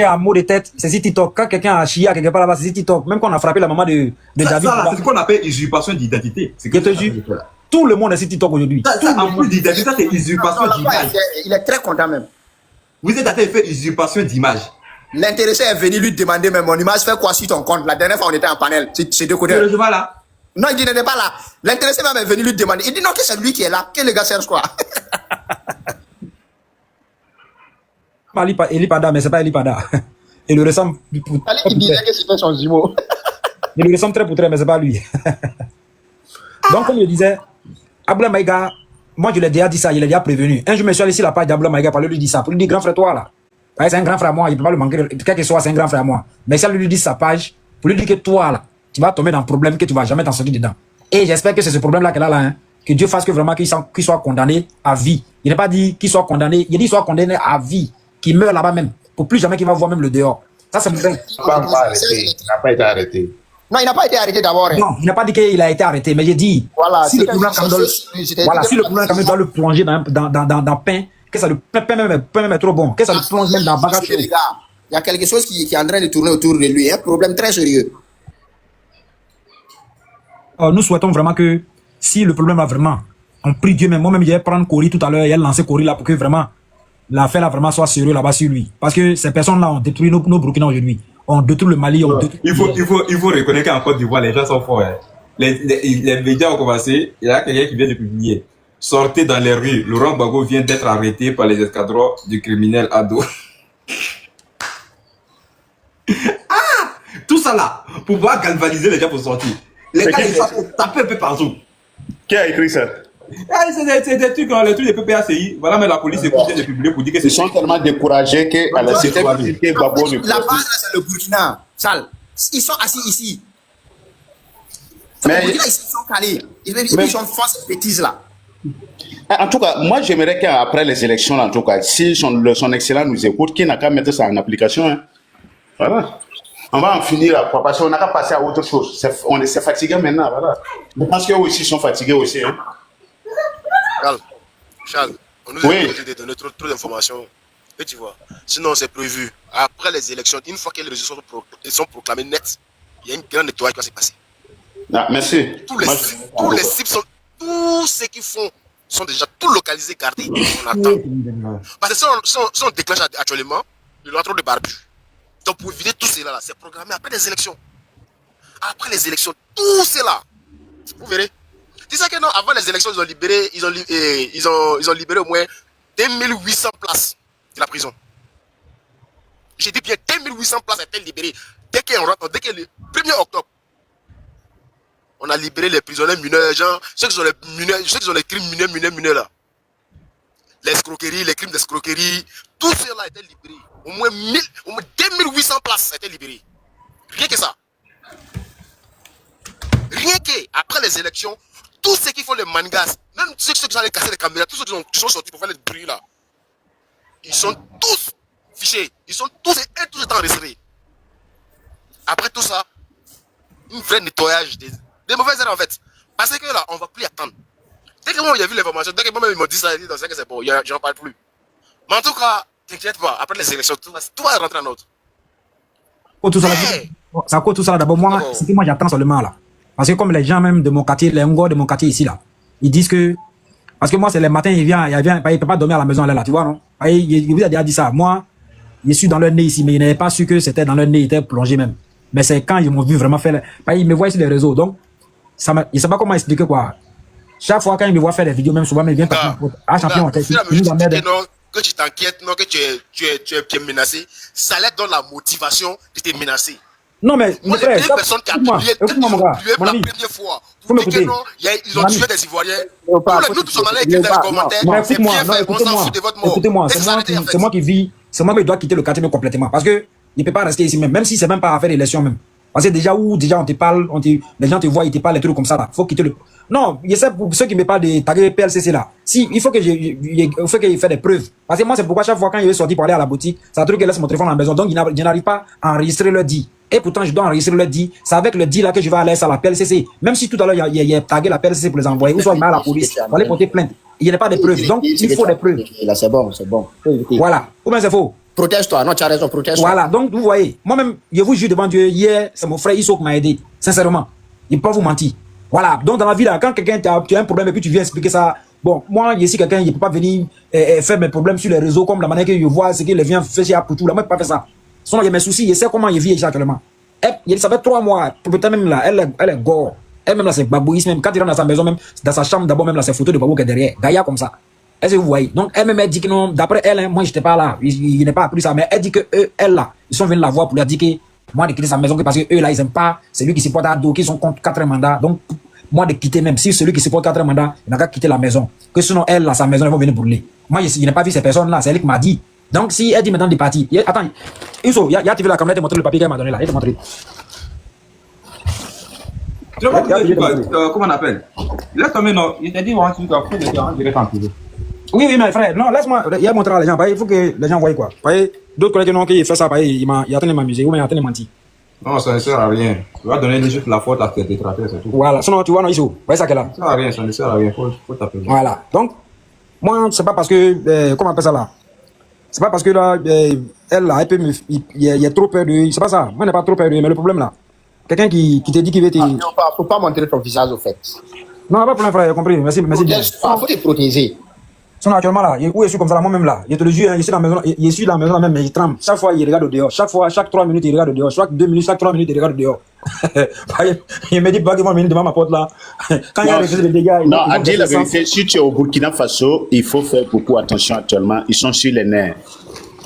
a un mot de tête, c'est si TikTok. Quand quelqu'un a chié quelque part là-bas, c'est si TikTok. Même quand on a frappé la maman de David. C'est ce qu'on appelle usurpation d'identité. Je te jure, tout le monde est sur TikTok aujourd'hui. En plus d'identité, c'est usurpation d'image. Il est très content même. Vous êtes en train de faire usurpation d'image. L'intéressé est venu lui demander même mon image fait quoi sur ton compte. La dernière fois on était en panel, c'est deux côtés. Je vois là. Non, il dit n'était pas là. L'intéressé même est venu lui demander. Il dit non que c'est lui qui est là. Que le gars cherche quoi. Eli Pada, mais c'est pas Eli Pada. Il le ressemble. Il disait que c'était son jumeau. Il le ressemble très pour très, mais c'est pas lui. Donc comme je disais, Abdoulaye Maïga, moi je l'ai déjà dit ça, il est déjà prévenu. Un jour je me suis allé sur la page d'Abdoulaye Maïga pour lui dire ça, pour lui dire grand frère toi là. C'est un grand frère à moi, il ne peut pas le manquer, quel que soit, c'est un grand frère à moi. Mais si elle lui dit sa page, pour lui dire que toi là, tu vas tomber dans un problème que tu ne vas jamais t'en sortir dedans. Et j'espère que c'est ce problème-là qu'elle a là, hein, que Dieu fasse que vraiment qu'il soit condamné à vie. Il n'a pas dit qu'il soit condamné, il a dit qu'il soit condamné à vie, qu'il meure là-bas même, pour plus jamais qu'il va voir même le dehors. Ça c'est vrai. Il n'a pas été arrêté. Non, il n'a pas été arrêté d'abord. Hein. Non, il n'a pas dit qu'il a été arrêté, mais j'ai dit, voilà, si le problème doit le plonger dans pain, que ça le pain même est trop bon, que ça le plonge même dans bagage. Il y a quelque chose qui est en train de tourner autour de lui, un problème très sérieux. Nous souhaitons vraiment que si le problème là vraiment, on prie Dieu, mais moi-même je vais prendre Cory tout à l'heure, et lancer Cory là pour que vraiment l'affaire là vraiment soit sérieux là-bas sur lui. Parce que ces personnes là ont détruit nos Burkina aujourd'hui. On détruit le Mali, on détruit... Il faut reconnaître qu'en Côte d'Ivoire, les gens sont forts. Hein. Les médias ont commencé, il y a quelqu'un qui vient de publier. Sortez dans les rues, Laurent Gbagbo vient d'être arrêté par les escadrons du criminel Ado. Tout ça là, pour pouvoir galvaniser les gens pour sortir. Les gars, ils tapent un peu partout. Qui a écrit ça? C'est des trucs, les trucs des PPACI. Voilà, mais la police est obligée de publier pour dire que ils sont tellement découragés que c'était publié Gbagbo ne peut pas. La base, c'est le Burkina, Sal. Ils sont assis ici. Mais Burkina, ils sont calés. Ils sont face à ces bêtises là. En tout cas, moi j'aimerais qu'après les élections, en tout cas, si son excellent nous écoute, qu'il n'a qu'à mettre ça en application. Hein. Voilà. On va en finir là, parce qu'on n'a qu'à passer à autre chose. On est fatigué maintenant, voilà. Je pense qu'eux aussi sont fatigués aussi. Hein. Charles, on nous a demandé de donner trop d'informations. Et tu vois, sinon c'est prévu. Après les élections, une fois que les résultats sont proclamés nets, il y a une grande nettoyage qui va se passer. Ah, merci. Tous les cibles sont, tous ceux qui font sont déjà tout localisés, gardés. On attend. Parce que si on déclenche actuellement, il y aura trop de barbus. Donc pour éviter tout cela, c'est programmé après les élections. Après les élections, tout cela, vous verrez. Tu sais que non, avant les élections, ils ont libéré au moins 2800 places de la prison. J'ai dit bien 2800 places étaient libérées. Dès que le 1er octobre, on a libéré les prisonniers mineurs, genre ceux qui ont les crimes mineurs là. L'escroquerie, les crimes d'escroquerie, tout cela était libéré. Au moins 2800 places étaient libérées. Rien que ça. Rien que après les élections, tous ceux qui font les mangas, même ceux qui ont allé casser les caméras, tous ceux qui sont sortis pour faire les bruits là, ils sont tous fichés. Ils sont tous enregistrés. Après tout ça, un vrai nettoyage des mauvaises erreurs en fait. Parce que là, on ne va plus attendre. Dès que moi j'ai vu l'information, dès que moi-même ils m'ont dit ça, ils disent que c'est bon, j'en parle plus. Mais en tout cas, t'inquiète pas, après les élections, tout va rentrer en ordre. Ça coûte tout ça là. D'abord, moi, c'est que moi j'attends seulement là. Parce que comme les gens même de mon quartier, les Ngor de mon quartier ici là, ils disent que. Parce que moi, c'est le matin, il ne peut pas dormir à la maison là, tu vois, non? Il vous a déjà dit ça. Moi, je suis dans leur nez ici, mais il n'avait pas su que c'était dans leur nez, il était plongé même. Mais c'est quand ils m'ont vu vraiment faire. Ils me voient sur les réseaux. Donc, il sait pas comment expliquer quoi. Chaque fois quand il me voit faire des vidéos, même souvent, il vient taper un champion en tête. Il nous emmerde. Que tu t'inquiètes, non, que tu es menacé, ça l'aide dans la motivation de te menacer. Non, mais moi, frère, j'ai des personnes qui ont écoute-moi, mon gars, mon ami. La première fois. Faut m'écouter. Ils ont tué des Ivoiriens. Nous, tous sommes allés écrire dans les commentaires. C'est bien fait, on s'en fout de votre mort. Écoutez-moi, c'est moi qui vis, c'est moi qui dois quitter le quartier complètement. Parce que il ne peut pas rester ici même si c'est même pas à faire l'élection même. Parce que déjà on te parle, les gens te voient, ils te parlent des trucs comme ça là. Faut quitter le. Non, je sais pour ceux qui me parlent de taguer PLCC là. Si, il faut que qu'il fasse des preuves. Parce que moi, c'est pourquoi chaque fois quand il est sorti pour aller à la boutique, c'est un truc qu'il laisse mon téléphone à la maison. Donc, je n'arrive pas à enregistrer le dit. Et pourtant, je dois enregistrer le dit. C'est avec le dit là que je vais aller à la PLCC. Même si tout à l'heure, il y a tagué la PLCC pour les envoyer, ou soit il m'a à la police, pour aller porter plainte. Il n'y a pas de preuves. Donc, il faut des preuves. Là, c'est bon, c'est bon. Voilà. Ou bien c'est faux. Protège-toi, non, tu as raison, protège-toi. Voilà, donc vous voyez, moi-même, je vous jure devant Dieu, hier, c'est mon frère Issou qui m'a aidé, sincèrement. Il ne peut pas vous mentir. Voilà, donc dans la vie, là, quand quelqu'un tu as un problème et puis tu viens expliquer ça, bon, moi, je suis quelqu'un, il ne peut pas venir faire mes problèmes sur les réseaux comme la manière que je vois, ce qu'il vient faire chez Apoutou, là, moi, je ne peux pas faire ça. Sinon, il y a mes soucis, je sais comment il vit exactement. Ça fait 3 mois, peut-être même là, elle est gore. Elle-même là, c'est babouisme, même quand il rentre dans sa maison, même dans sa chambre, d'abord, même là, c'est photo de Babou qui est derrière, Gaïa comme ça. Est-ce que vous voyez? Donc, elle-même, elle dit que non, d'après elle, hein, moi, je n'étais pas là, il n'est pas appris ça, mais elle dit que eux, elle là, ils sont venus la voir pour lui dire que moi, de quitter sa maison, parce que eux là, ils n'aiment pas, c'est lui qui supporte à dos, qui sont contre 4 mandats. Donc, moi, de quitter même, si celui qui supporte 4 mandats, il n'a qu'à quitter la maison. Que sinon, elle, là, sa maison, ils vont venir brûler. Moi, je n'ai pas vu ces personnes-là, c'est elle qui m'a dit. Donc, si elle dit maintenant de partir, attends, Youssou, il y a activé la caméra, te montrer le papier qu'elle m'a donné là, il te montrer. Tu vois, comment on appelle? Laisse tomber, non, il t'a dit, on dirait en privé. Oui, mais frère, non, laisse-moi, il a montré à les gens, il faut que les gens voient quoi. D'autres collègues non, qui fait ça, il a en train de m'amuser, ou bien il a en train de mentir. Non, ça ne sert à rien. Tu vas donner juste la faute à tes détracteurs, c'est tout. Voilà, sinon tu vois, non, Issou, voyez ça qu'elle a. Ça ne sert à rien, ça ne sert à rien, faut t'appeler. Voilà, donc, moi, c'est pas parce que, comment on appelle ça là? C'est pas parce que là, elle là, il a trop peur de, c'est pas ça, moi, je n'ai pas trop peur de, mais le problème là, quelqu'un qui te dit qu'il veut te. Il ne faut pas montrer ton visage au fait. Non, pas de problème, frère, j'ai compris, merci bien. Il faut te protéger. Sinon, actuellement là, où je suis comme ça, moi-même là, je te le jure, je suis dans la maison là même, mais il tremble. Chaque fois, il regarde au dehors. Chaque 3 minutes, il regarde au dehors. Chaque 2 minutes, chaque 3 minutes, il regarde au dehors. Il me dit pas qu'ils vont venir devant ma porte là. Quand il y a des dégâts. Non, à dire la vérité, si tu es au Burkina Faso, il faut faire beaucoup attention actuellement. Ils sont sur les nerfs.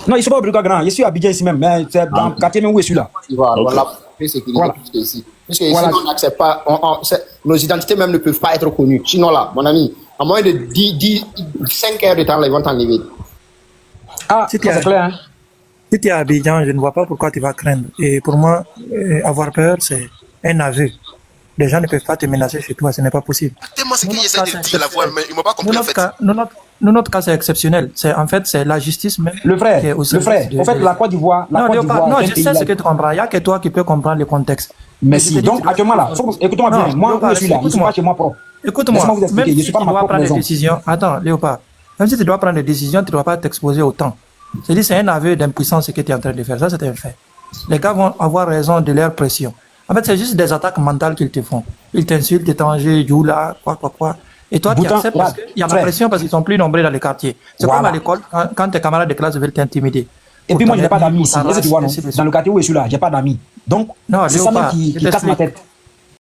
Non, ils sont pas au Burkina Grand. Je suis à Abidjan ici même, mais c'est dans le quartier même où je suis là. Voilà, sécurité plus qu'ici. Parce que ici, on n'accepte pas, nos identités même ne peuvent pas être connues. Sinon là, mon ami, à moins de 5 heures de temps, là, ils vont t'enlever. Ah, c'est clair, hein? Si tu es à Abidjan, je ne vois pas pourquoi tu vas craindre. Et pour moi, avoir peur, c'est un aveu. Les gens ne peuvent pas te menacer chez toi, ce n'est pas possible. Tellement c'est qu'il essaie de dire la voix, mais ils ne m'ont pas compris en fait. Notre cas, c'est exceptionnel. En fait, c'est la justice même. Le frère, en fait, la Côte d'Ivoire. Non, je sais ce que tu comprends. Il n'y a que toi qui peux comprendre le contexte. Mais si, donc, actuellement là, écoute-moi bien, moi, je suis là, je ne suis pas chez moi propre. Écoute-moi, même si tu dois prendre des décisions, attends, Léopard, même si tu dois prendre des décisions, tu ne dois pas t'exposer autant. C'est un aveu d'impuissance ce que tu es en train de faire. Ça, c'est un fait. Les gars vont avoir raison de leur pression. En fait, c'est juste des attaques mentales qu'ils te font. Ils t'insultent, ils t'enjeux, Youla, quoi. Et toi, tu acceptes parce qu'il y a la pression parce qu'ils sont plus nombreux dans les quartiers. C'est comme à l'école, quand tes camarades de classe veulent t'intimider. Et puis moi, je n'ai pas d'amis ici. Tu vois, non? Dans le quartier où je suis là, je n'ai pas d'amis. Donc, c'est ça même qui casse ma tête.